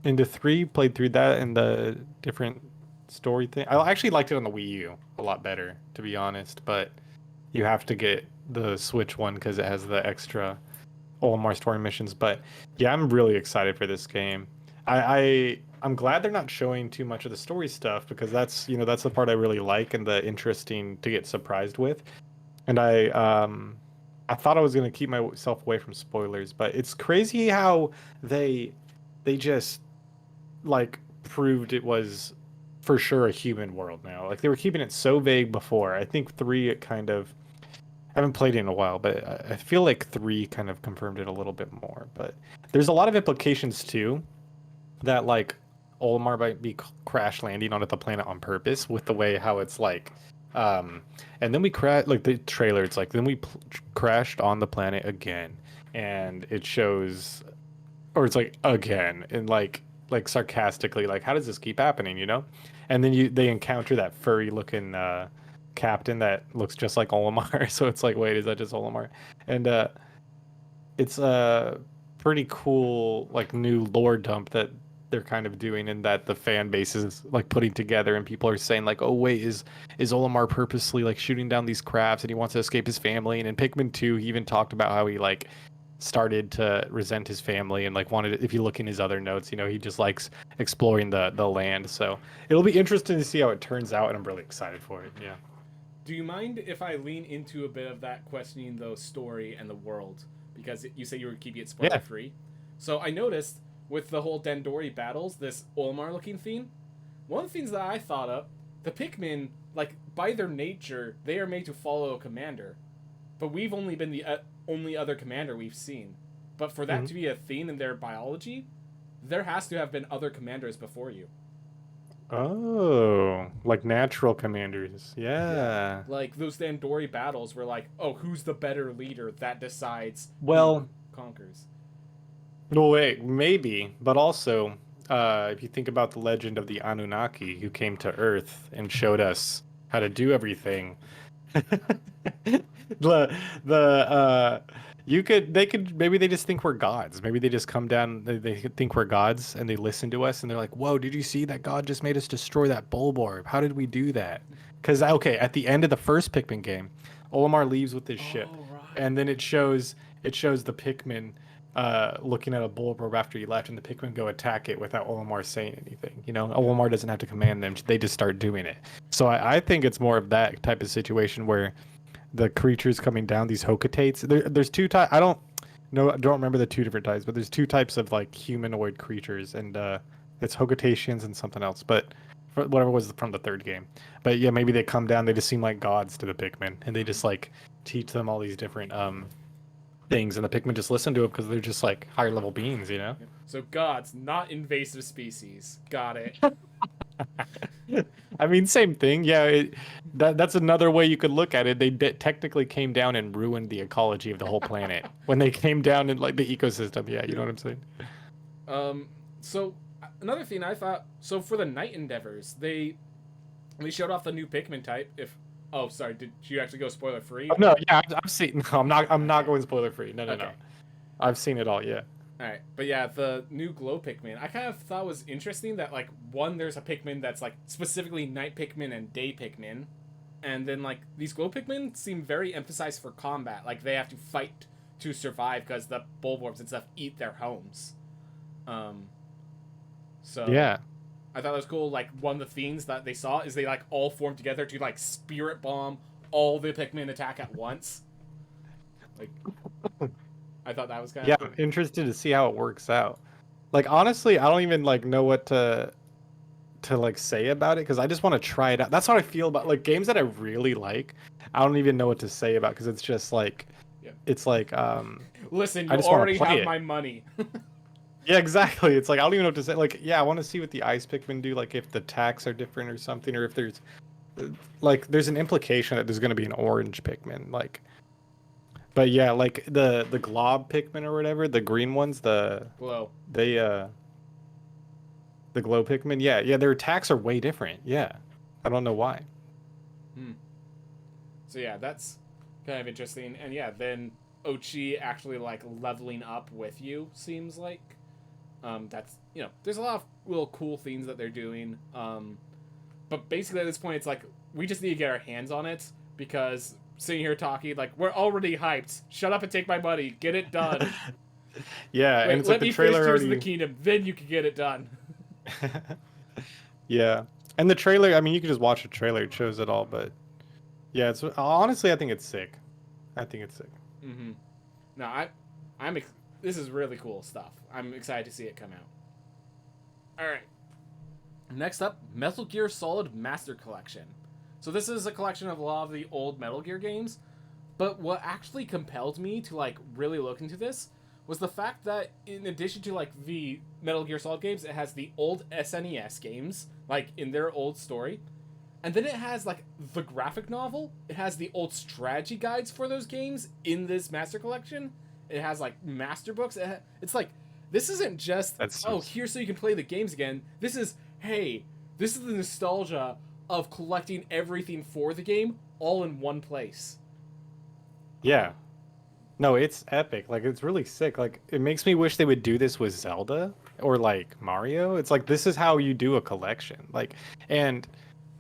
into 3, played through that and the different story thing. I actually liked it on the Wii U a lot better, to be honest. But you have to get the Switch one because it has the extra Olimar story missions. But yeah, I'm really excited for this game. I'm glad they're not showing too much of the story stuff because that's the part I really like and the interesting to get surprised with. And I thought I was gonna keep myself away from spoilers, but it's crazy how they just like proved it was for sure a human world now. Like they were keeping it so vague before. I think 3 it kind of I haven't played it in a while, but I feel like 3 kind of confirmed it a little bit more. But there's a lot of implications too that like Olimar might be crash landing onto the planet on purpose with the way how it's like and then we crash like the trailer it's like then we crashed on the planet again and it shows or it's like again and like sarcastically like how does this keep happening, you know? And then they encounter that furry looking captain that looks just like Olimar. So it's like wait, is that just Olimar? And it's a pretty cool like new lore dump that they're kind of doing and that the fan base is like putting together and people are saying like oh wait is Olimar purposely like shooting down these crafts and he wants to escape his family. And in Pikmin 2 he even talked about how he like started to resent his family and like wanted if you look in his other notes, you know, he just likes exploring the land. So it'll be interesting to see how it turns out and I'm really excited for it. Yeah. Do you mind if I lean into a bit of that questioning the story and the world? Because you say you were keeping it spoiler free. So I noticed with the whole Dandori battles, this Olimar looking theme, one of the things that I thought of, the Pikmin, like, by their nature, they are made to follow a commander. But we've only been the only other commander we've seen. But for that to be a theme in their biology, there has to have been other commanders before you. Oh, like natural commanders. Yeah. Like, those Dandori battles were like, oh, who's the better leader that decides Well, who conquers. no, wait, maybe, but also, if you think about the legend of the Anunnaki who came to Earth and showed us how to do everything, the they could maybe they just think we're gods. Maybe they just come down, they think we're gods and they listen to us and they're like, "Whoa, did you see that God just made us destroy that Bulborb? How did we do that?" Because okay, at the end of the first Pikmin game, Olimar leaves with his ship, Right. and then it shows the Pikmin looking at a Bulborb after he left, and the Pikmin go attack it without Olimar saying anything. You know, Olimar doesn't have to command them; they just start doing it. So I think it's more of that type of situation where the creatures coming down, these Hokatates. There's 2 types. I don't remember the 2 different types, but there's 2 types of like humanoid creatures, and it's Hokatations and something else. But whatever was from the 3rd game. But yeah, maybe they come down. They just seem like gods to the Pikmin, and they just like teach them all these different things, and the Pikmin just listen to it because they're just like higher level beings, you know? So gods, not invasive species. Got it. I mean, same thing. Yeah, that's another way you could look at it. They technically came down and ruined the ecology of the whole planet when they came down in like the ecosystem. Yeah, you know what I'm saying? So another thing I thought, so for the Night Endeavors, they showed off the new Pikmin type. Oh, sorry, did you actually go spoiler free? Oh, no, yeah, I've seen. No, I'm not going spoiler free. No. I've seen it all. Yeah. Alright, but yeah, the new Glow Pikmin, I kind of thought was interesting that, like, one, there's a Pikmin that's, like, specifically Night Pikmin and Day Pikmin, and then, like, these Glow Pikmin seem very emphasized for combat, like, they have to fight to survive because the Bulborbs and stuff eat their homes. So, Yeah. I thought it was cool, like, one of the themes that they saw is they, like, all form together to, like, Spirit Bomb all the Pikmin attack at once. Like... I thought that was kind of I'm interested to see how it works out. Like honestly, I don't even like know what to like say about it because I just want to try it out. That's how I feel about like games that I really like. I don't even know what to say about because it's just like Yeah. it's like Listen, I you just want already to play have it. my money. Yeah, exactly. It's like I don't even know what to say. Like, yeah, I want to see what the ice Pikmin do. Like, if the attacks are different or something, or if there's like there's an implication that there's going to be an orange Pikmin. Like, but yeah, like the glob Pikmin or whatever, the green ones, Glow. they the glow Pikmin. Yeah, yeah, their attacks are way different. Yeah, I don't know why. Hmm. So yeah, that's kind of interesting. And yeah, then Ochi actually like leveling up with you seems like. That's there's a lot of little cool things that they're doing. But basically at this point, it's like we just need to get our hands on it because sitting here talking like we're already hyped. Shut up and take my money. Get it done. Yeah, and Wait, it's like let the me finish trailer Tears of the already. Kingdom, then you can get it done. Yeah, and the trailer. I mean, you can just watch the trailer; it shows it all. But yeah, it's honestly, I think it's sick. I think it's sick. Mm-hmm. No, I'm. This is really cool stuff. I'm excited to see it come out. All right. Next up, Metal Gear Solid Master Collection. So this is a collection of a lot of the old Metal Gear games, but what actually compelled me to like really look into this was the fact that in addition to like the Metal Gear Solid games, it has the old SNES games like in their old story, and then it has like the graphic novel. It has the old strategy guides for those games in this Master Collection. It has like master books. It's like this isn't just That's here's so you can play the games again. This is hey, this is the nostalgia of collecting everything for the game all in one place. yeah. No, it's epic. Like it's really sick. Like it makes me wish they would do this with Zelda or like Mario. It's like this is how you do a collection. Like and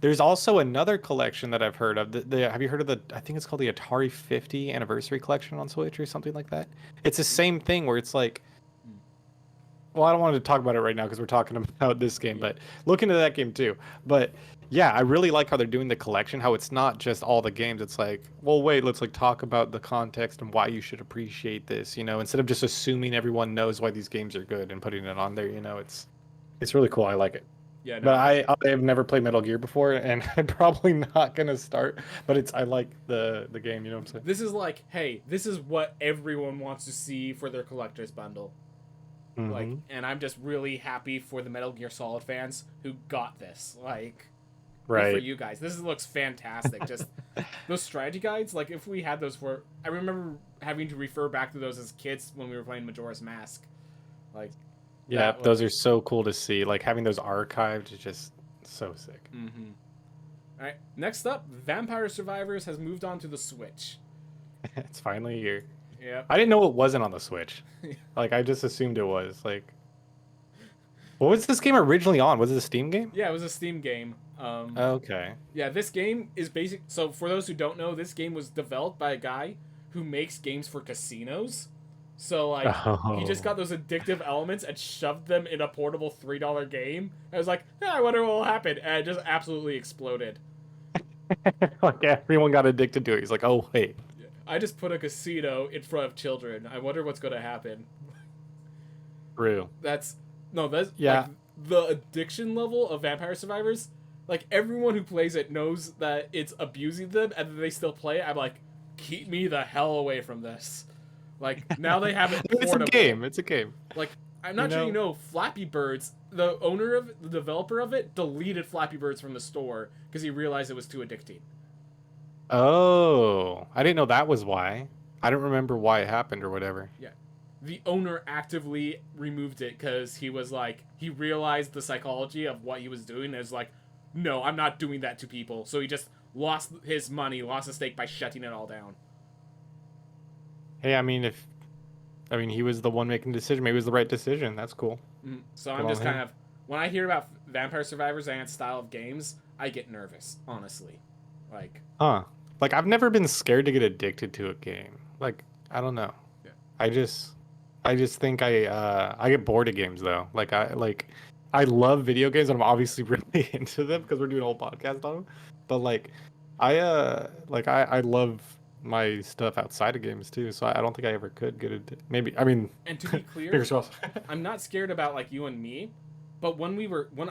there's also another collection that I've heard of. Have you heard of the I think it's called the Atari 50 anniversary collection on Switch or something like that? It's the same thing where it's like well, I don't want to talk about it right now because we're talking about this game, but look into that game too. But yeah, I really like how they're doing the collection, how it's not just all the games. It's like, well, wait, let's like talk about the context and why you should appreciate this, instead of just assuming everyone knows why these games are good and putting it on there, it's really cool. I like it. Yeah, no, But I have never played Metal Gear before and I'm probably not gonna start, but I like the game, you know what I'm saying? this is like, hey, this is what everyone wants to see for their collector's bundle. Like, Hmm. and I'm just really happy for the Metal Gear Solid fans who got this. Like, good for Right. you guys. This looks fantastic. Just those strategy guides, like if we had those for, I remember having to refer back to those as kids when we were playing Majora's Mask. Like, Yeah, that those are so cool to see. Like having those archived is just so sick. Mm-hmm. All right. Next up, Vampire Survivors has moved on to the Switch. It's finally here. Yep. I didn't know it wasn't on the Switch. Like I just assumed it was. Like, what was this game originally on? Was it a Steam game? Yeah, it was a Steam game. Okay. Yeah, this game is basic. So for those who don't know, this game was developed by a guy who makes games for casinos. So like he just got Oh. those addictive elements and shoved them in a portable $3 game. I was like, I wonder what will happen, and it just absolutely exploded. Like everyone got addicted to it. He's like, oh wait. I just put a casino in front of children. I wonder what's gonna happen. True. That's no, that's Yeah. like the addiction level of Vampire Survivors. Like everyone who plays it knows that it's abusing them, and then they still play it. I'm like, keep me the hell away from this. Like now they have it It's a portable. game. It's a game. Like I'm not sure you know, Flappy Birds, the owner of the developer of it, deleted Flappy Birds from the store because he realized it was too addicting. Oh, I didn't know that was why. I don't remember why it happened or whatever. Yeah. The owner actively removed it because he was like, he realized the psychology of what he was doing. And was like, no, I'm not doing that to people. So he just lost his money, lost his stake by shutting it all down. Hey, he was the one making the decision. Maybe it was the right decision. That's cool. So Good I'm just on him. kind of, when I hear about Vampire Survivors and its style of games, I get nervous, honestly. Like, Huh. Like I've never been scared to get addicted to a game. Like I don't know. Yeah. I just think I get bored of games though. I love video games and I'm obviously really into them because we're doing a whole podcast on them. But I love my stuff outside of games too. So I don't think I ever could get it. Maybe I mean and to be clear, fingers crossed. I'm not scared about like you and me, but when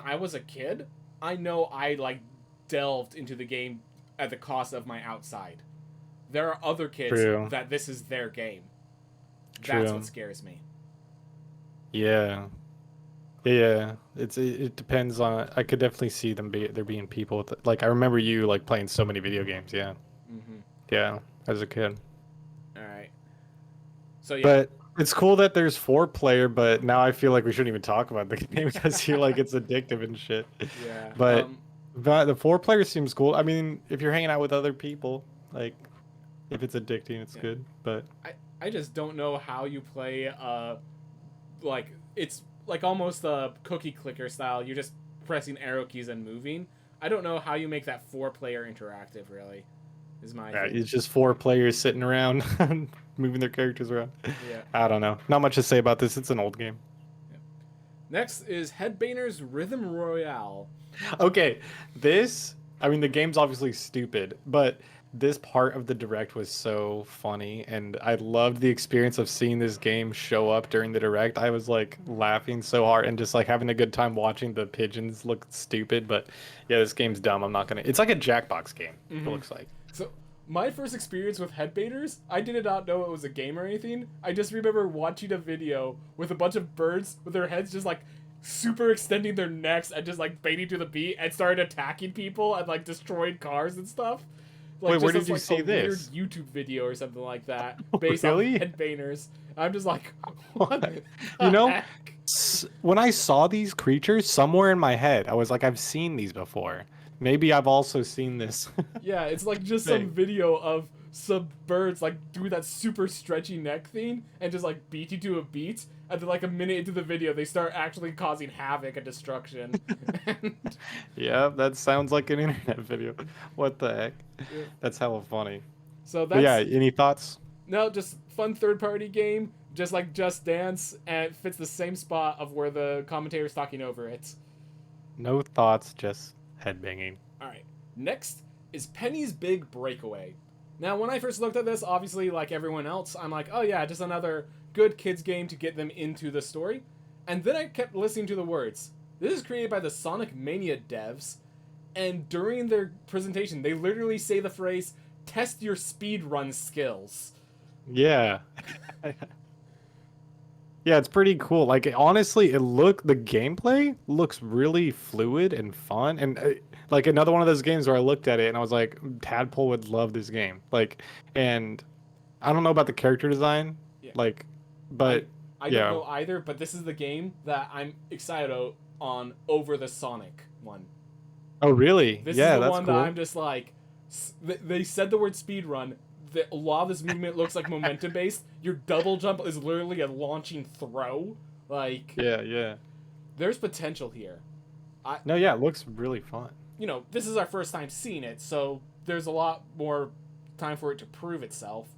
I was a kid, I know I like delved into the game at the cost of my outside. there are other kids True. that this is their game. True. That's what scares me. Yeah. Yeah, it depends on. I could definitely see there being people with like I remember you like playing so many video games. Yeah, Mm-hmm. yeah, as a kid. All right. So yeah. But it's cool that there's 4 player. But now I feel like we shouldn't even talk about the game because I feel like it's addictive and shit. Yeah. But the 4 player seems cool. I mean, if you're hanging out with other people, like if it's addicting, it's good. But I just don't know how you play like it's like almost a cookie clicker style. You're just pressing arrow keys and moving. I don't know how you make that 4 player interactive. Really, is my thing. it's just 4 players sitting around moving their characters around. Yeah. I don't know. Not much to say about this. It's an old game. Yeah. Next is Headbanger's Rhythm Royale. Okay, I mean, the game's obviously stupid, but this part of the direct was so funny, and I loved the experience of seeing this game show up during the direct. I was like laughing so hard and just like having a good time watching the pigeons look stupid. But yeah, this game's dumb. I'm not gonna. It's like a Jackbox game. It looks like. So my first experience with Headbangers, I did not know it was a game or anything. I just remember watching a video with a bunch of birds with their heads just like super extending their necks and just like baiting to the beat and started attacking people and like destroying cars and stuff. Like, Wait, where just did you like, see a this? Weird YouTube video or something like that based Really? on Headbangers. I'm just like, what? The You know, heck? when I saw these creatures, somewhere in my head, I was like, I've seen these before. Maybe I've also seen this. Yeah, it's like just thing. some video of some birds like do that super stretchy neck thing and just like beat you to a beat, and then like a minute into the video they start actually causing havoc and destruction. And, Yeah, that sounds like an internet video. What the heck? yeah. That's hella funny. So But that's yeah, any thoughts? no, just fun third-party game, just like Just Dance, and it fits the same spot of where the commentator's talking over it. No thoughts, just headbanging. All right, next is Penny's Big Breakaway. Now, when I first looked at this, obviously, like everyone else, I'm like, oh yeah, just another good kids game to get them into the story. And then I kept listening to the words. This is created by the Sonic Mania devs, and during their presentation, they literally say the phrase, test your speedrun skills. Yeah. Yeah, it's pretty cool. Like honestly, the gameplay looks really fluid and fun, and like another one of those games where I looked at it and I was like, Tadpole would love this game. Like, and I don't know about the character design, Yeah. like, but I yeah. don't know either, but this is the game that I'm excited on over the Sonic one. Oh really? This Yeah, is the that's one cool. that I'm just like, they said the word speedrun. A lot of this movement looks like momentum based. Your double jump is literally a launching throw. Like, Yeah. there's potential here. No, yeah, it looks really fun. You know, this is our first time seeing it, so there's a lot more time for it to prove itself.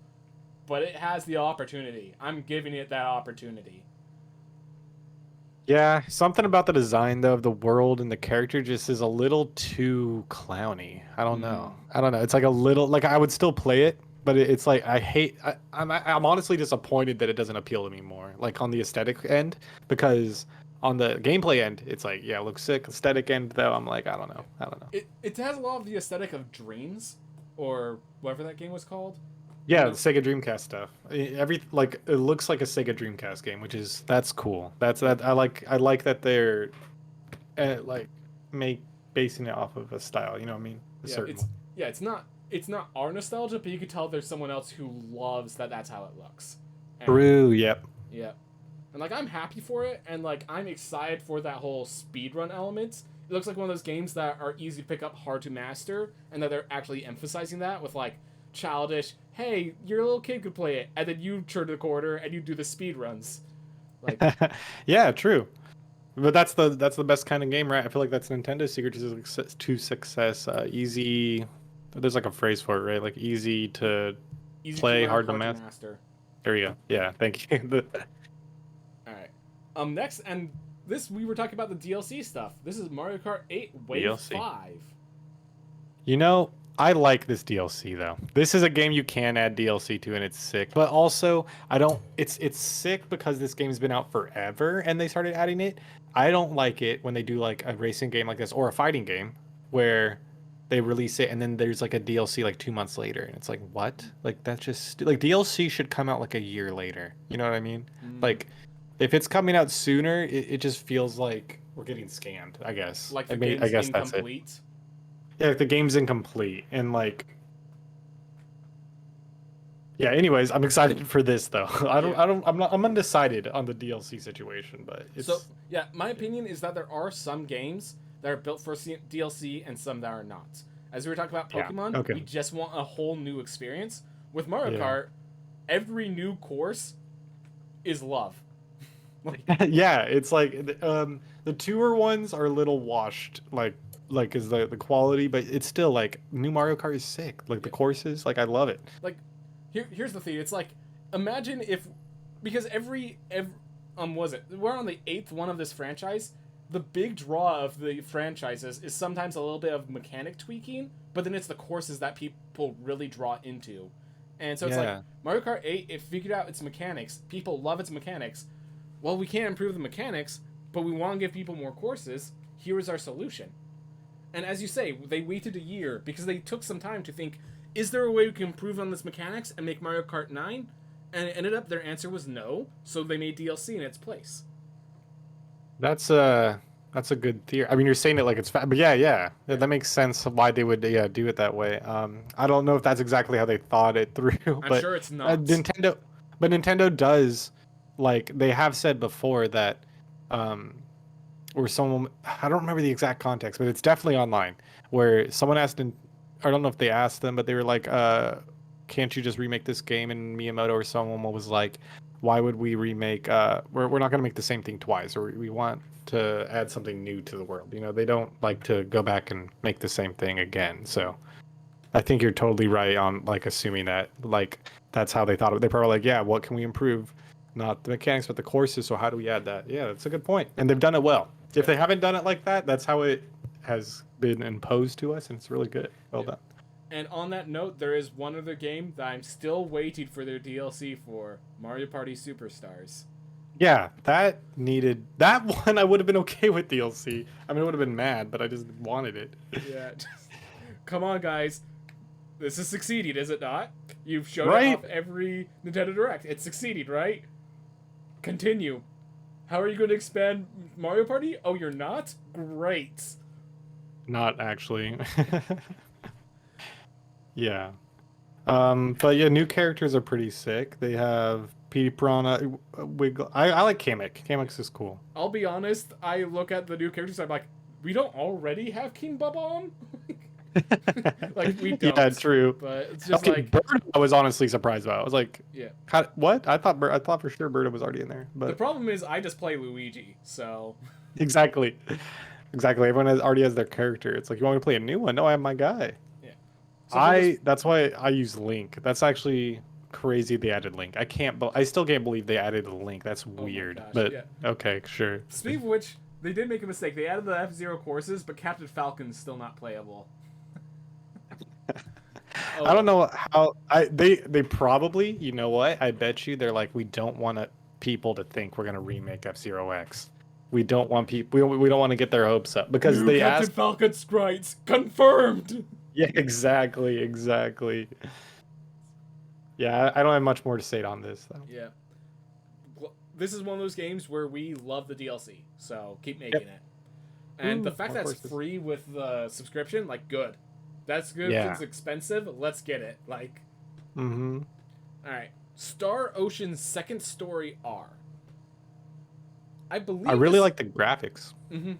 But it has the opportunity. I'm giving it that opportunity. Yeah, something about the design though of the world and the character just is a little too clowny. I don't know. It's like a little like I would still play it, but it's like I'm honestly disappointed that it doesn't appeal to me more. Like on the aesthetic end, because on the gameplay end, it's like yeah, it looks sick. Aesthetic end though, I'm like I don't know. It has a lot of the aesthetic of Dreams, or whatever that game was called. Yeah, the Sega Dreamcast stuff. Like it looks like a Sega Dreamcast game, that's cool. I like that they're like basing it off of a style. You know what I mean? It's not our nostalgia, but you could tell there's someone else who loves that's how it looks. And, True. Yep. Yeah, and like I'm happy for it, and like I'm excited for that whole speedrun element. It looks like one of those games that are easy to pick up, hard to master, and that they're actually emphasizing that with like childish, hey, your little kid could play it, and then you turn the corner and you do the speed runs. Like, yeah, true. But that's the best kind of game, right? I feel like that's Nintendo's secret to success. Easy. There's like a phrase for it, right? Like easy to play, to learn, hard to master. There we go. Yeah, thank you. All right. Next, and this we were talking about the DLC stuff. This is Mario Kart 8 Wave DLC. 5. You know, I like this DLC though. This is a game you can add DLC to and it's sick. But also, it's sick because this game's been out forever and they started adding it. I don't like it when they do like a racing game like this or a fighting game where they release it, and then there's like a DLC like 2 months later, and it's like, what? Like that's just like DLC should come out like a year later. You know what I mean? Mm. Like if it's coming out sooner, it just feels like we're getting scammed. I guess. Like the I game's guess that's it. incomplete. Yeah, like the game's incomplete, and like yeah. Anyways, I'm excited for this though. I'm undecided on the DLC situation, but it's So yeah, my opinion is that there are some games that are built for DLC and some that are not. As we were talking about yeah. Pokemon, Okay. we just want a whole new experience. With Mario Yeah. Kart, every new course is love. Yeah, it's like the tour ones are a little washed, like is the quality, but it's still like new Mario Kart is sick. Like the courses, like I love it. Like here's the thing. It's like imagine if because every was it we're on the 8th one of this franchise. The big draw of the franchises is sometimes a little bit of mechanic tweaking, but then it's the courses that people really draw into. And so it's like Mario Kart 8, it figured out its mechanics. People love its mechanics. Well, we can't improve the mechanics, but we want to give people more courses. Here is our solution. And as you say, they waited a year because they took some time to think, is there a way we can improve on this mechanics and make Mario Kart 9? And it ended up their answer was no, so they made DLC in its place. That's a good theory. I mean, you're saying it like it's but yeah, that makes sense why they would do it that way. I don't know if that's exactly how they thought it through, I'm sure it's not. Nintendo does, like they have said before that, or someone, I don't remember the exact context, but it's definitely online where someone asked, I don't know if they asked them, but they were like, can't you just remake this game? And Miyamoto or someone was like, why would we remake? We're not going to make the same thing twice, or we want to add something new to the world. You know, they don't like to go back and make the same thing again. So I think you're totally right on like assuming that like that's how they thought of it. They probably like, yeah, what can we improve? Not the mechanics, but the courses. So how do we add that? Yeah, that's a good point. And they've done it well. If they haven't done it like that, that's how it has been imposed to us, and it's really good. Well done. And on that note, there is one other game that I'm still waiting for their DLC for, Mario Party Superstars. Yeah, that one. I would have been okay with DLC. I mean, I would have been mad, but I just wanted it. Yeah, come on, guys. This is succeeding, is it not? You've shown Right? it off every Nintendo Direct. It's succeeding, right? Continue. How are you going to expand Mario Party? Oh, you're not? Great. Not actually. Yeah. But yeah, new characters are pretty sick. They have Petey Piranha, Wiggle. I like Kamek. Kamek is cool. I'll be honest, I look at the new characters, I'm like, we don't already have King Bubba on? Like, we don't. Yeah, true. But it's just Okay, like... Bird, I was honestly surprised about. I was like, Yeah. What? I thought for sure Bird was already in there. But The problem is I just play Luigi, so... Exactly. Everyone already has their character. It's like, you want me to play a new one? No, I have my guy. Yeah. So That's why I use Link. That's actually crazy they added Link. I still can't believe they added a Link. That's weird. gosh, but yeah. okay, sure. Speaking of which, they did make a mistake. They added the F-Zero courses, but Captain Falcon's still not playable. I don't know how they probably, you know what? I bet you they're like, we don't want people to think we're gonna remake F-Zero X. We don't want people. We don't want to get their hopes up because New they Captain asked. Falcon sprites confirmed. Yeah, exactly. Yeah, I don't have much more to say on this though. Yeah. Well, this is one of those games where we love the DLC, so keep making it. And the fact that it's free with the subscription, like, good. That's good. Yeah. It's expensive. Let's get it. Like. Mm-hmm. All right. Star Ocean's Second Story R. I believe. I really like the graphics. Mm-hmm.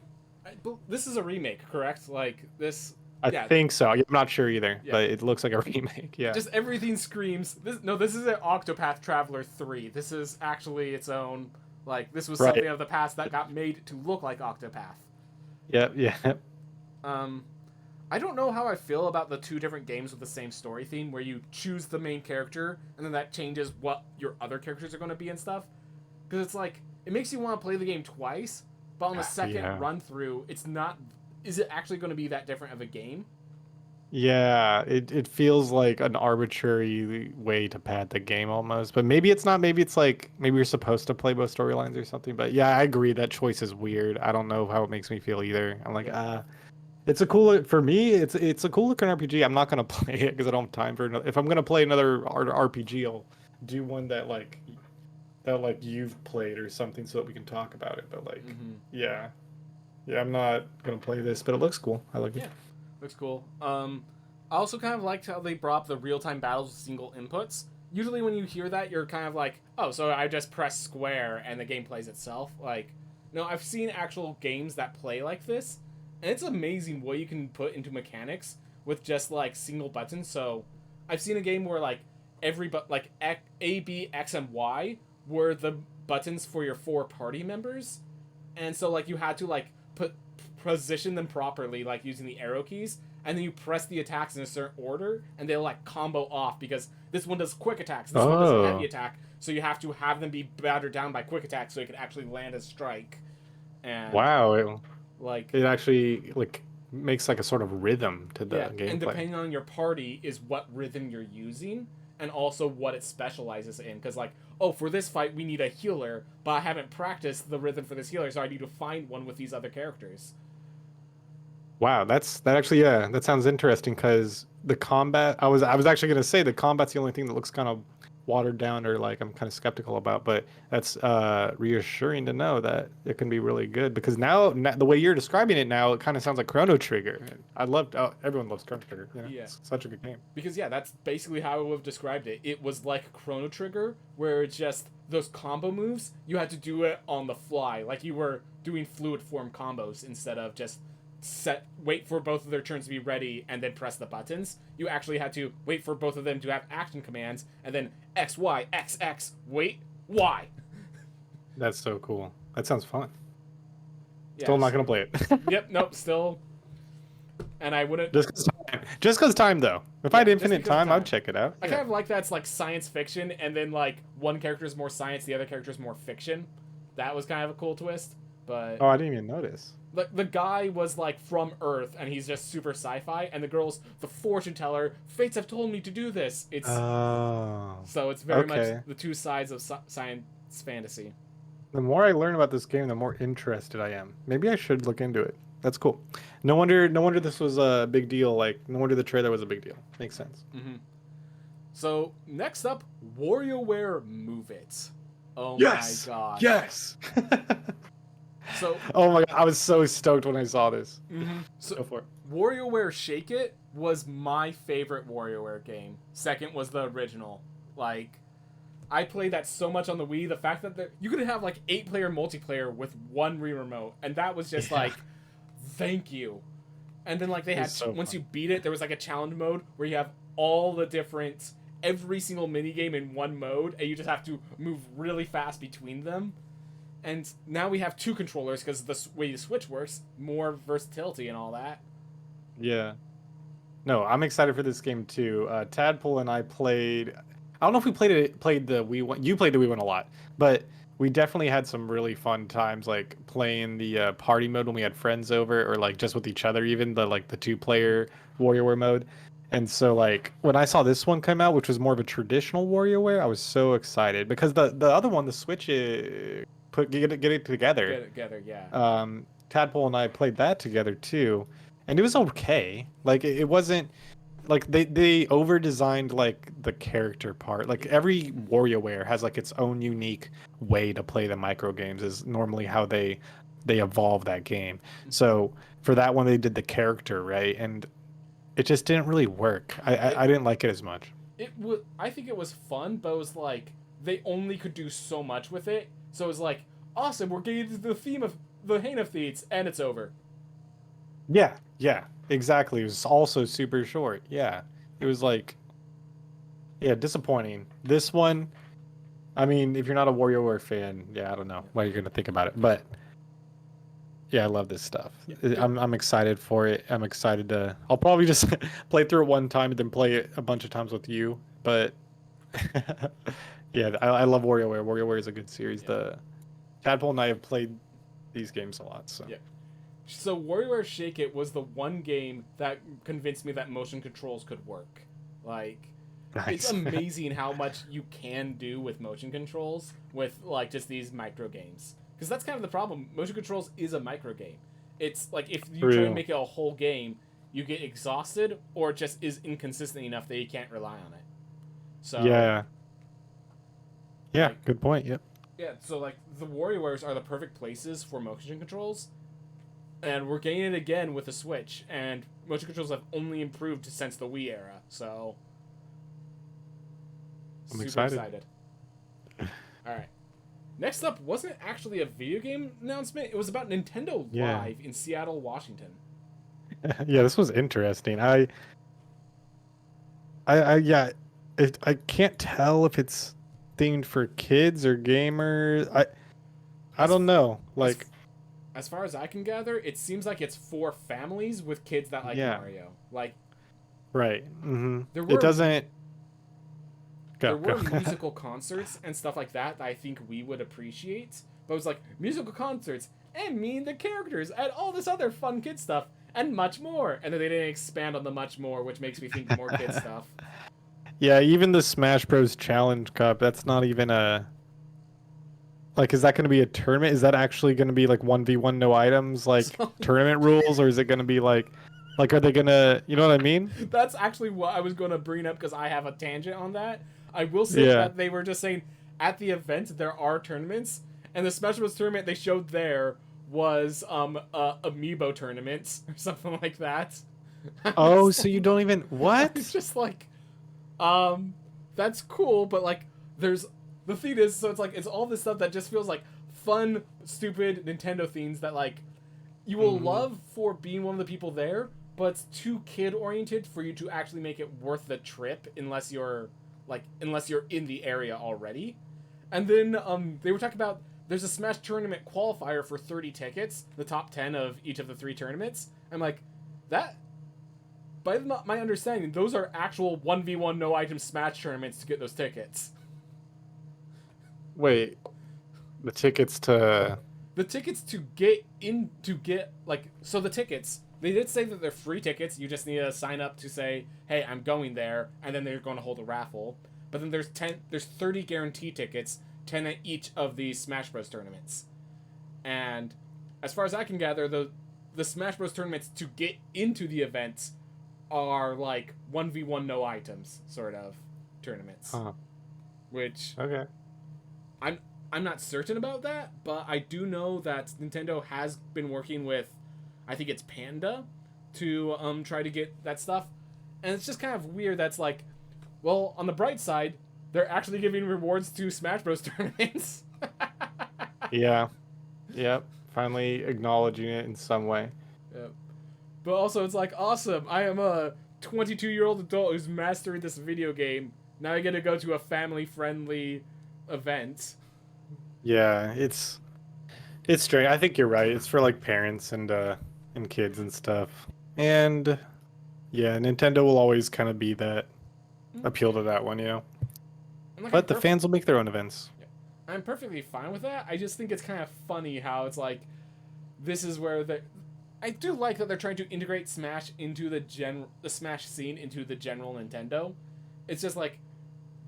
This is a remake, correct? Like this. I Yeah. think so. I'm not sure either, Yeah. but it looks like a remake. Yeah. Just everything screams. This is an Octopath Traveler 3. This is actually its own. Like, this was Right. something of the past that got made to look like Octopath. Yep. Yeah. I don't know how I feel about the two different games with the same story theme, where you choose the main character and then that changes what your other characters are going to be and stuff. Because it's like, it makes you want to play the game twice, but on the second run through, it's not. Is it actually going to be that different of a game? Yeah, it feels like an arbitrary way to pad the game almost. But maybe it's not. Maybe it's like, maybe you're supposed to play both storylines or something. But yeah, I agree. That choice is weird. I don't know how it makes me feel either. I'm like, It's a cool for me. It's a cool looking RPG. I'm not gonna play it because I don't have time for another. If I'm gonna play another RPG, I'll do one that like you've played or something so that we can talk about it. But like, Mm-hmm. yeah, yeah, I'm not gonna play this, but it looks cool. I like it. Yeah, looks cool. I also kind of liked how they brought up the real-time battles with single inputs. Usually, when you hear that, you're kind of like, "Oh, so I just press square and the game plays itself." Like, no, I've seen actual games that play like this, and it's amazing what you can put into mechanics with just like single buttons. So, I've seen a game where like like A, B, X, and Y were the buttons for your four party members, and so like you had to like position them properly, like using the arrow keys, and then you press the attacks in a certain order, and they'll like combo off because this one does quick attacks, this one does a heavy Oh, attack, so you have to have them be battered down by quick attacks so it can actually land a strike, and wow! like It actually like makes like a sort of rhythm to the yeah, and gameplay. depending on your party is what rhythm you're using. And also what it specializes in, because like, oh, for this fight we need a healer, but I haven't practiced the rhythm for this healer, so I need to find one with these other characters. Wow, that actually yeah, that sounds interesting because the combat I was actually gonna say the combat's the only thing that looks kind of watered down or like I'm kind of skeptical about, but that's reassuring to know that it can be really good because now the way you're describing it now, it kind of sounds like Chrono Trigger. I loved everyone loves Chrono Trigger, you know. Yeah. It's such a good game. Because yeah, that's basically how I would have described it. It was like Chrono Trigger, where it's just those combo moves. You had to do it on the fly, like you were doing fluid form combos instead of just wait for both of their turns to be ready and then press the buttons. You actually had to wait for both of them to have action commands and then X Y X X wait Y. That's so cool. That sounds fun. Still Yes. not gonna play it. Yep. Nope. Still. And I wouldn't. Just cause time though. If I Yeah, had just infinite because of time, time. I'd check it out. I Yeah. kind of like that it's like science fiction, and then like one character is more science, the other character is more fiction. That was kind of a cool twist. But Oh, I didn't even notice. the guy was like from Earth, and he's just super sci-fi, and the girl's the fortune teller. Fates have told me to do this. Oh. So it's very Okay. much the two sides of science fantasy. The more I learn about this game, the more interested I am. Maybe I should look into it. That's cool. No wonder this was a big deal. Like, no wonder the trailer was a big deal. Makes sense. Mm-hmm. So next up, WarioWare Move It. Oh Yes! my god. Yes! So Oh my god, I was so stoked when I saw this. so Go for it. WarioWare Shake It was my favorite WarioWare game. Second was the original. Like, I played that so much on the Wii. The fact that you could have like 8-player multiplayer with one Wii remote, and that was just like, thank you. And then like they had so once fun. you beat it, there was like a challenge mode where you have all the different every single mini game in one mode, and you just have to move really fast between them. And now we have two controllers because the way the Switch works, more versatility and all that. Yeah. No, I'm excited for this game too. Tadpole and I played. I don't know if we played the Wii one. You played the Wii one a lot, but we definitely had some really fun times, like playing the party mode when we had friends over, or like just with each other, even the 2-player WarioWare mode. And so like when I saw this one come out, which was more of a traditional WarioWare, I was so excited because the other one, the Switch, get it together. Get it together, yeah. Tadpole and I played that together too, and it was okay. Like it wasn't like they over designed like the character part. Like every WarioWare has like its own unique way to play the micro games. Is normally how they evolve that game. So for that one, they did the character right, and it just didn't really work. I didn't like it as much. I think it was fun, but it was like they only could do so much with it. So it was like, awesome, we're getting to the theme of the Hain of Thieves, and it's over. Yeah, yeah, exactly. It was also super short. Yeah, it was like, yeah, disappointing. This one, I mean, if you're not a WarioWare fan, yeah, I don't know what you're gonna think about it, but yeah, I love this stuff. I'm excited for it. I'm excited to. I'll probably just play through it one time and then play it a bunch of times with you. But yeah, I love WarioWare. WarioWare is a good series. Yeah. The Tadpole and I have played these games a lot. So Yeah. So WarioWare Shake It was the one game that convinced me that motion controls could work. Like, it's nice. amazing how much you can do with motion controls with like just these micro games. Because that's kind of the problem. Motion controls is a micro game. It's like if you try to True. make it a whole game, you get exhausted, or it just is inconsistent enough that you can't rely on it. So Yeah. Yeah. like Good point. Yep. yeah, so like the WarioWares are the perfect places for motion controls, and we're getting it again with the Switch, and motion controls have only improved since the Wii era. So I'm super excited. excited. All right. Next up wasn't actually a video game announcement. It was about Nintendo Yeah. Live in Seattle, Washington. Yeah. This was interesting. Yeah. I can't tell if it's themed for kids or gamers. I As don't know. as Like, as far as I can gather, it seems like it's for families with kids that like yeah. Mario. Like Right. there It were doesn't there go go. were musical concerts and stuff like that I think we would appreciate. But it was like musical concerts and meeting the characters and all this other fun kid stuff and much more. And then they didn't expand on the much more, which makes me think more kid stuff. Yeah, even the Smash Bros. Challenge Cup, that's not even a like, is that going to be a tournament? Is that actually going to be like 1v1 no items, like So tournament rules, or is it going to be like, are they gonna, you know what I mean? that's actually what I was going to bring up because I have a tangent on that. I will say Yeah. that they were just saying at the event there are tournaments, and the Smash Bros tournament they showed there was amiibo tournaments or something like that. Oh, so you don't even It's what? just like, that's cool, but like, there's the thing is, so it's like it's all this stuff that just feels like fun, stupid Nintendo themes that like you will love for being one of the people there, but it's too kid oriented for you to actually make it worth the trip unless you're in the area already. And then they were talking about there's a Smash tournament qualifier for 30 tickets, the top 10 of each of the 3 tournaments. I'm like, that by my understanding, those are actual 1v1 no item Smash tournaments to get those tickets. Wait, the tickets to The tickets the tickets, they did say that they're free tickets. You just need to sign up to say, hey, I'm going there, and then they're going to hold a raffle. But then there's 30 guaranteed tickets, 10 at each of these Smash Bros tournaments. And as far as I can gather, the Smash Bros tournaments to get into the events are like 1v1 no items sort of tournaments. huh. Which Okay. I'm not certain about that, but I do know that Nintendo has been working with, I think it's Panda, to try to get that stuff, and it's just kind of weird. That's like, well, on the bright side, they're actually giving rewards to Smash Bros tournaments. Yeah. Yep. Finally acknowledging it in some way. Yeah. But also, it's like, awesome. I am a 22-year-old adult who's mastering this video game. Now I get to go to a family-friendly event. Yeah, it's strange. I think you're right. It's for like parents and kids and stuff. And yeah, Nintendo will always kind of be that appeal to that one, you know. I'm like, But the fans will make their own events. I'm perfectly fine with that. I just think it's kind of funny how it's like, this is where I do like that they're trying to integrate Smash into the Smash scene into the general Nintendo. It's just like,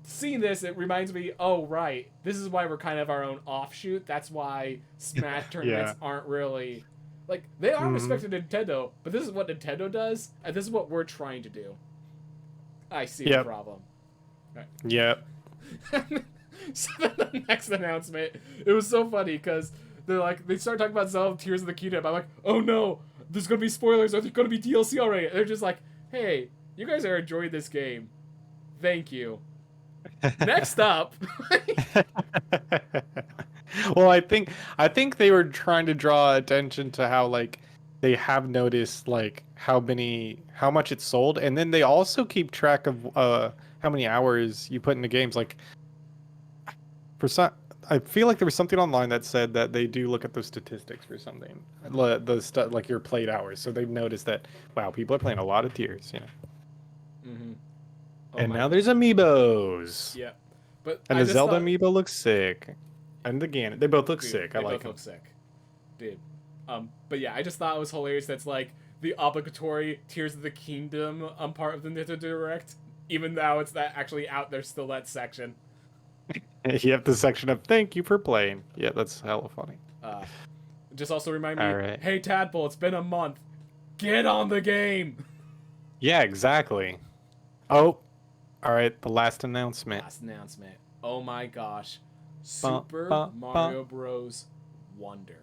seeing this, it reminds me, oh right, this is why we're kind of our own offshoot. That's why Smash tournaments aren't really like, they are respected Nintendo, but this is what Nintendo does, and this is what we're trying to do. I see the problem. Right. Yep. So then the next announcement, it was so funny because they start talking about Zelda Tears of the Kingdom. I'm like, oh no, there's gonna be spoilers, or there's gonna be DLC already. And they're just like, hey, you guys are enjoying this game. Thank you. Next up. Well, I think they were trying to draw attention to how like they have noticed like how much it's sold, and then they also keep track of how many hours you put into games. Like for some, I feel like there was something online that said that they do look at those statistics for something, the stuff like your played hours. So they've noticed that wow, people are playing a lot of tiers, you know. Mm-hmm. Oh, And now there's amiibos. Yeah, but And I the just Zelda thought, amiibo looks sick. And the Ganon, they both look dude, sick. they I like both them. look sick, dude. But yeah, I just thought it was hilarious. That's like the obligatory Tears of the Kingdom part of the Nintendo Direct, even though it's that actually out there's still that section. You have the section of thank you for playing. Yeah, that's hella funny. Just also remind me, All right. hey Tadpole, it's been a month. Get on the game. Yeah, exactly. Oh, all right. The last announcement. Last announcement. Oh my gosh. Ba, Super ba, ba. Mario Bros. Wonder.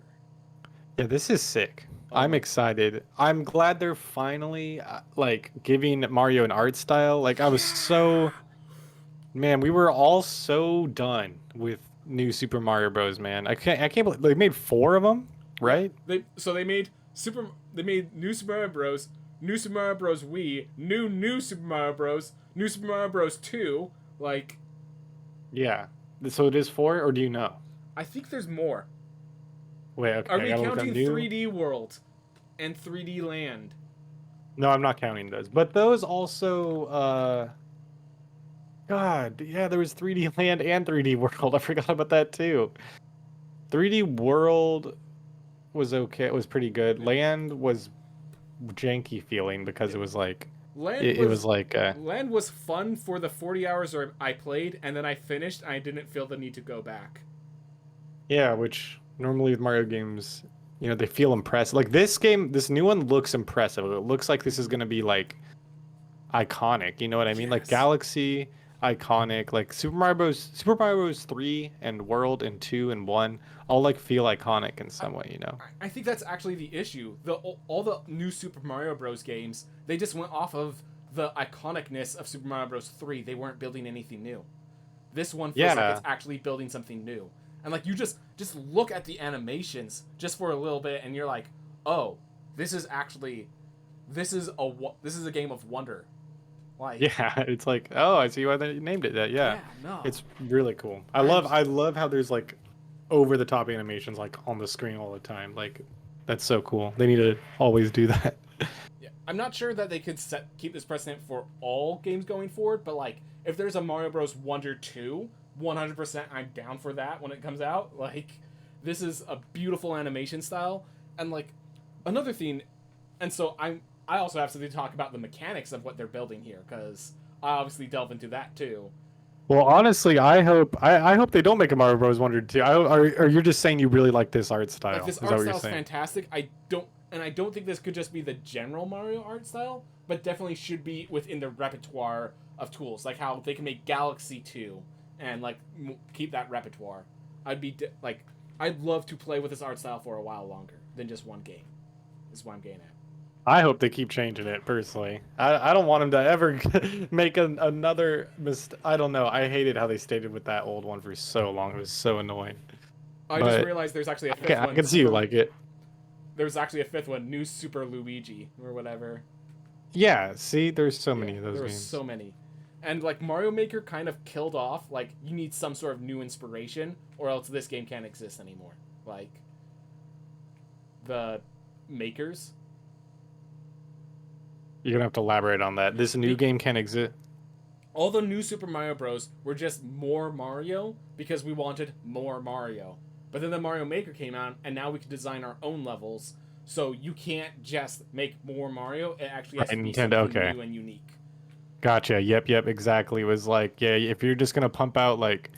Yeah, this is sick. Oh I'm my. excited. I'm glad they're finally like giving Mario an art style. Like I was so man, we were all so done with new Super Mario Bros. Man, I can't believe they made 4 of them, Yeah. right? They made They made new Super Mario Bros. New Super Mario Bros. Wii. New Super Mario Bros. New Super Mario Bros. 2. Like, Yeah. So it is 4, or do you know? I think there's more. Wait, Are okay, I we gotta look up counting new. 3D World and 3D Land? No, I'm not counting those. But those also God, yeah, there was 3D Land and 3D World. I forgot about that too. 3D World was okay. It was pretty good. Yeah. Land was janky feeling because Yeah. it was like Land it was was like Land was fun for the 40 hours I played, and then I finished. And I didn't feel the need to go back. yeah, which normally with Mario games, they feel impressive. Like this game, this new one looks impressive. It looks like this is gonna be like iconic. You know what I mean? Like Yes. Galaxy, iconic. Like Super Mario Bros. 3 and World and 2 and 1 all like feel iconic in I, some way. You know? I think that's actually the issue. All the new Super Mario Bros. Games, they just went off of the iconicness of Super Mario Bros. 3. They weren't building anything new. This one feels like it's Yeah, actually building something new. And like you just look at the animations just for a little bit, and you're like, oh, this is actually this is a game of wonder. Like, yeah. It's like, oh, I see why they named it that. Yeah, yeah, no, it's really cool. I I'm love I love how there's like over the top animations like on the screen all the time. Like that's so cool. They need to always do that. yeah, I'm not sure that they could keep this precedent for all games going forward, but like if there's a Mario Bros. Wonder 2, 100% I'm down for that when it comes out. Like this is a beautiful animation style, and like another thing, and so I also have to talk about the mechanics of what they're building here because I obviously delve into that too. Well, honestly, I hope they don't make a Mario Bros. Wonder 2. Or you're just saying you really like this art Like style. this Is that art what you're style is saying? fantastic. I don't think this could just be the general Mario art style, but definitely should be within the repertoire of tools, like how they can make Galaxy 2 and like keep that repertoire. I'd love to play with this art style for a while longer than just one game. Is what I'm getting at. I hope they keep changing it personally. I don't want them to ever make another I don't know. I hated how they stayed with that old one for so long. It was so annoying. I just But realized there's actually a I can, fifth I one. can see you like it. There's actually a fifth one, New Super Luigi or whatever. Yeah, see, there's so Yeah, many of those there were games. so many. And like Mario Maker kind of killed off like you need some sort of new inspiration or else this game can't exist anymore. Like the makers. You're gonna have to elaborate on that. This new Be- game can exist. all the new Super Mario Bros were just more Mario because we wanted more Mario. But then the Mario Maker came out and now we can design our own levels. So you can't just make more Mario, it actually has Right, to be Nintendo. something Okay, new and unique. gotcha. Yep, exactly. It was like, yeah, if you're just gonna pump out like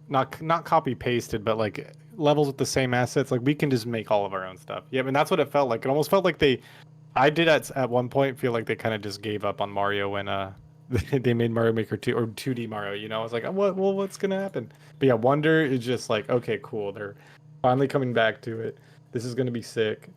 not copy pasted, but like levels with the same assets, like we can just make all of our own stuff. Yep, and that's what it felt like. It almost felt like I did at one point feel like they kind of just gave up on Mario when they made Mario Maker 2 or 2D Mario. I was like, what's gonna happen? But yeah, Wonder is just like, okay, cool. They're finally coming back to it. This is gonna be sick,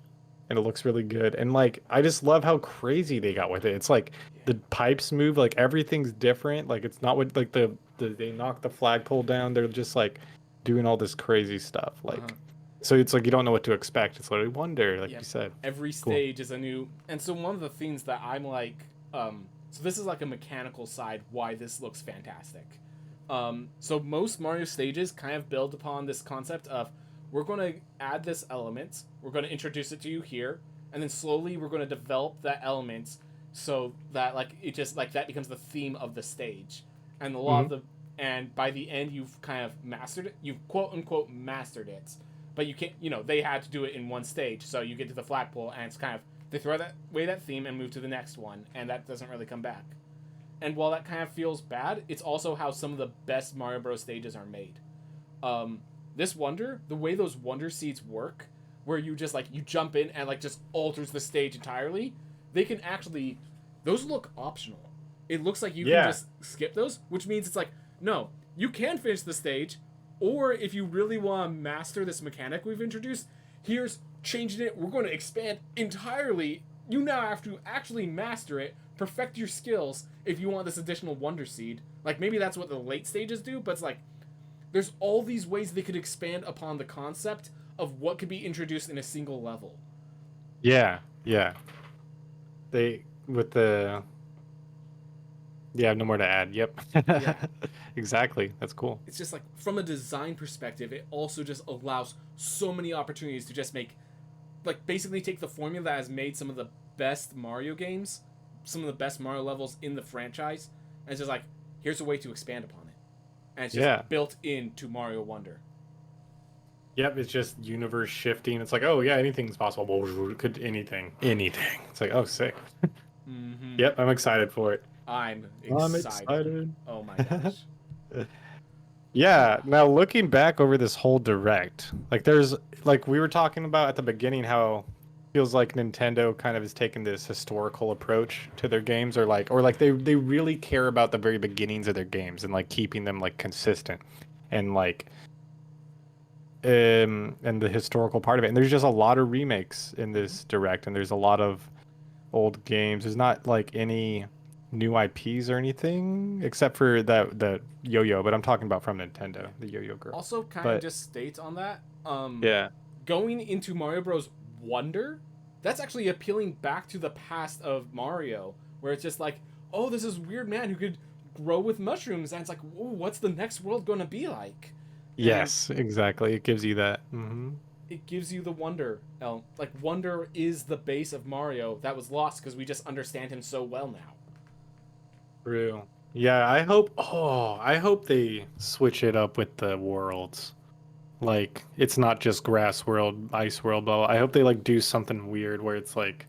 and it looks really good. And like, I just love how crazy they got with it. It's like Yeah. the pipes move, like everything's different. Like it's not what like they knock the flagpole down. They're just like doing all this crazy stuff. Uh-huh. Like, so it's like you don't know what to expect. It's literally Wonder, like Yeah, you said. every Cool. stage is a new. And so one of the things that I'm like, so this is like a mechanical side why this looks fantastic. So most Mario stages kind of build upon this concept of we're going to add this element, we're going to introduce it to you here, and then slowly we're going to develop that element so that like it just like that becomes the theme of the stage, and a lot Hmm. of the and by the end you've kind of mastered it, you've quote unquote mastered it, but you can't, they had to do it in one stage, so you get to the flagpole and it's kind of they throw that away that theme and move to the next one, and that doesn't really come back. And while that kind of feels bad, it's also how some of the best Mario Bros stages are made. Um, this Wonder, the way those Wonder seeds work, where you just like you jump in and like just alters the stage entirely. They can actually, those look optional. It looks like you can just skip those, which means it's like, no, you can finish the stage, or if you really want to master this mechanic we've introduced, here's changing it. We're going to expand entirely. You now have to actually master it, perfect your skills if you want this additional Wonder Seed. Like, maybe that's what the late stages do, but it's like, there's all these ways they could expand upon the concept of what could be introduced in a single level. Yeah. They, with the... Yeah, I have no more to add. Yep. Yeah. Exactly. That's cool. It's just like, from a design perspective, it also just allows so many opportunities to just make, like, basically take the formula that has made some of the best Mario games, some of the best Mario levels in the franchise, and it's just like, here's a way to expand upon it. And it's just built into Mario Wonder. Yep, it's just universe shifting. It's like, oh yeah, anything's possible. Could anything. It's like, oh, sick. Mm-hmm. Yep, I'm excited for it. I'm excited. Oh my gosh. Yeah, now looking back over this whole direct, like there's like we were talking about at the beginning how it feels like Nintendo kind of has taken this historical approach to their games, or like they really care about the very beginnings of their games and like keeping them like consistent and like and the historical part of it. And there's just a lot of remakes in this direct, and there's a lot of old games. There's not like any new IPs or anything except for that Yo-Yo, but I'm talking about from Nintendo, the Yo-Yo Girl. Also, kind of just states on that. Yeah. Going into Mario Bros. Wonder, that's actually appealing back to the past of Mario, where it's just like, oh, this is weird man who could grow with mushrooms, and it's like, oh, what's the next world gonna be like? Yes, exactly. It gives you that. It gives you the wonder. Like, wonder is the base of Mario that was lost because we just understand him so well now. True. Yeah, I hope they switch it up with the worlds. Like, it's not just grass world, ice world, blah, blah. I hope they like do something weird where it's like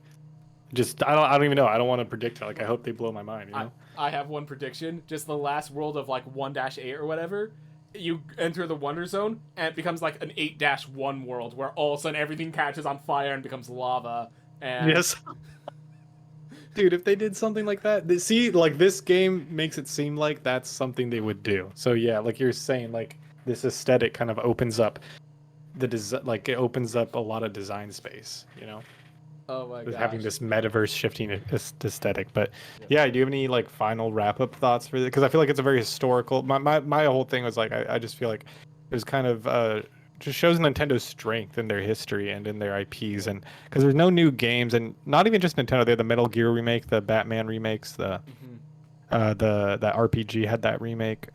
just I don't even know. I don't want to predict it. Like, I hope they blow my mind, you know? I have one prediction. Just the last world of like 1-8 or whatever. You enter the Wonder Zone, and it becomes like an 8-1 world where all of a sudden everything catches on fire and becomes lava. And yes. Dude, if they did something like that, see, like this game makes it seem like that's something they would do. So yeah, like you're saying, like this aesthetic kind of opens up like it opens up a lot of design space, you know? Oh my god. Having this metaverse shifting aesthetic. But yeah, do you have any like final wrap up thoughts for it? Because I feel like it's a very historical. My whole thing was like I just feel like there's kind of just shows Nintendo's strength in their history and in their IPs, and because there's no new games, and not even just Nintendo. They had the Metal Gear remake, the Batman remakes, the RPG had that remake.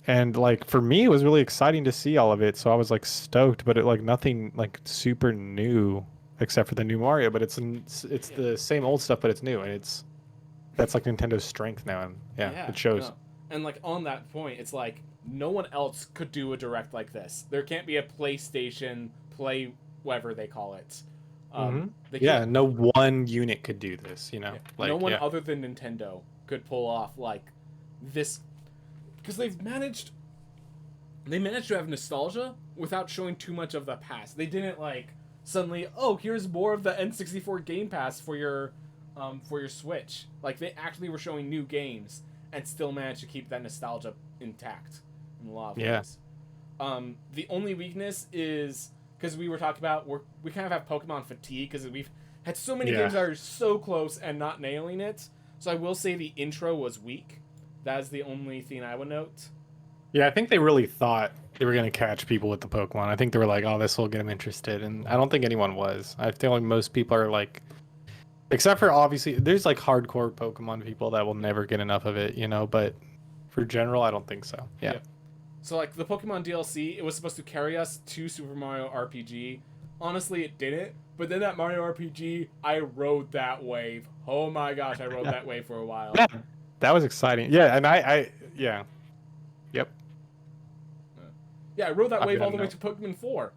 And like for me, it was really exciting to see all of it. So I was like stoked, but it like nothing like super new except for the new Mario. But it's the same old stuff, but it's new, and that's like Nintendo's strength now, and it shows. No. And like on that point, it's like no one else could do a direct like this. There can't be a PlayStation Play, whatever they call it. No one unit could do this. You know, like no one other than Nintendo could pull off like this, because they managed to have nostalgia without showing too much of the past. They didn't like suddenly, oh, here's more of the N64 Game Pass for your Switch. Like they actually were showing new games and still managed to keep that nostalgia intact in a lot of ways. The only weakness is because we were talking about we kind of have Pokemon fatigue because we've had so many games that are so close and not nailing it. So I will say the intro was weak. That is the only thing I would note. Yeah, I think they really thought they were going to catch people with the Pokemon. I think they were like, oh, this will get them interested. And I don't think anyone was. I feel like most people are like, except for obviously, there's like hardcore Pokemon people that will never get enough of it, you know? But for general, I don't think so. Yeah. So like the Pokemon DLC, it was supposed to carry us to Super Mario RPG. Honestly, it didn't. But then that Mario RPG, I rode that wave. Oh my gosh, I rode that wave for a while. Yeah, that was exciting. Yeah, and yeah. Yep. Yeah, I rode that wave all the way to Pokemon 4.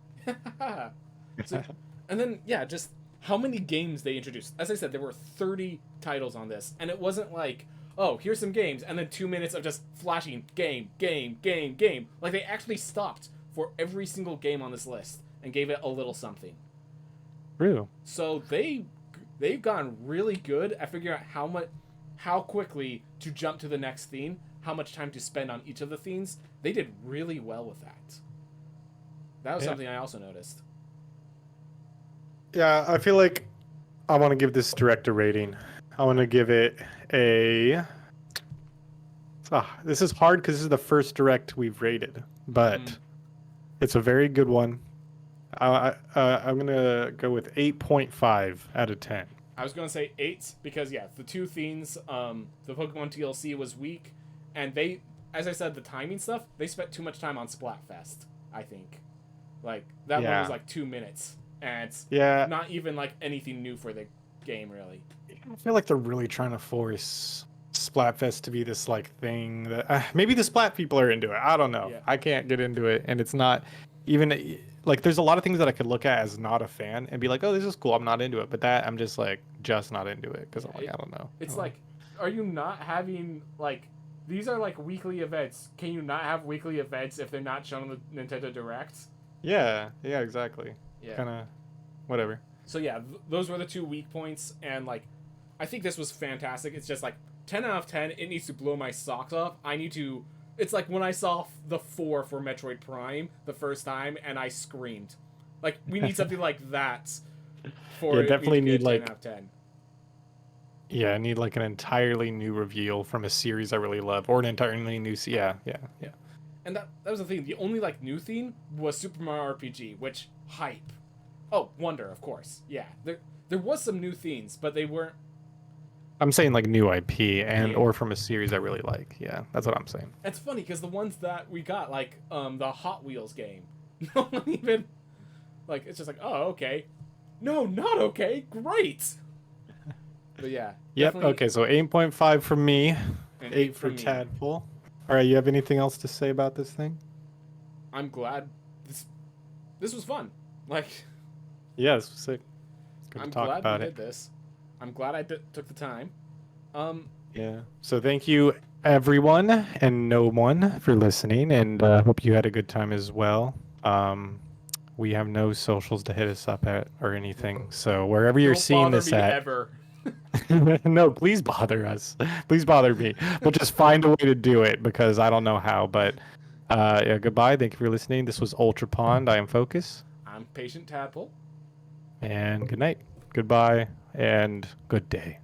And then, just how many games they introduced. As I said, there were 30 titles on this. And it wasn't like, oh, here's some games, and then 2 minutes of just flashing game. Like, they actually stopped for every single game on this list and gave it a little something. True. So they've gotten really good at figuring out how quickly to jump to the next theme, how much time to spend on each of the themes. They did really well with that. That was something I also noticed. Yeah, I feel like I want to give this direct a rating. I want to give it a. This is hard because this is the first direct we've rated, but it's a very good one. I'm gonna go with 8.5 out of 10. I was gonna say 8 because the two themes, the Pokemon TLC was weak, and they, as I said, the timing stuff, they spent too much time on Splatfest. I think, like that one was like 2 minutes, and it's not even like anything new for the game really. I feel like they're really trying to force Splatfest to be this like thing that maybe the Splat people are into it. I don't know. Yeah. I can't get into it, and it's not even like there's a lot of things that I could look at as not a fan and be like, oh, this is cool. I'm not into it, but that I'm just not into it because I'm like, I don't know. It's like, are you not having like these are like weekly events? Can you not have weekly events if they're not shown on the Nintendo Direct? Yeah, exactly. Yeah. Kind of whatever. So those were the 2 weak points, and like I think this was fantastic. It's just like 10 out of 10. It needs to blow my socks off. It's like when I saw the 4 for Metroid Prime the first time, and I screamed. Like, we need something like that for it definitely to get need 10 like out of 10. Yeah, I need like an entirely new reveal from a series I really love, or an entirely new. Yeah. And that was the thing. The only like new theme was Super Mario RPG, which hype. Oh, Wonder, of course. Yeah, there was some new themes, but they weren't. I'm saying like new IP or from a series I really like. Yeah, that's what I'm saying. It's funny because the ones that we got, like the Hot Wheels game, no one even like. It's just like, oh, okay. No, not okay. Great. But yeah. Yep. Okay, so 8.5 from me, And 8 for me. Tadpole. All right, you have anything else to say about this thing? I'm glad this was fun. Like, Yeah, this was sick. Good I'm to talk glad about we it. did this. I'm glad I took the time. Yeah. So thank you everyone and no one for listening, and hope you had a good time as well. We have no socials to hit us up at or anything, so wherever you're Don't seeing bother this me at, ever. no, please bother us. Please bother me. We'll just find a way to do it because I don't know how. But yeah, goodbye. Thank you for listening. This was Ultrapond. I am FoeCus. I'm Patient Tadpole. And good night. Goodbye and good day.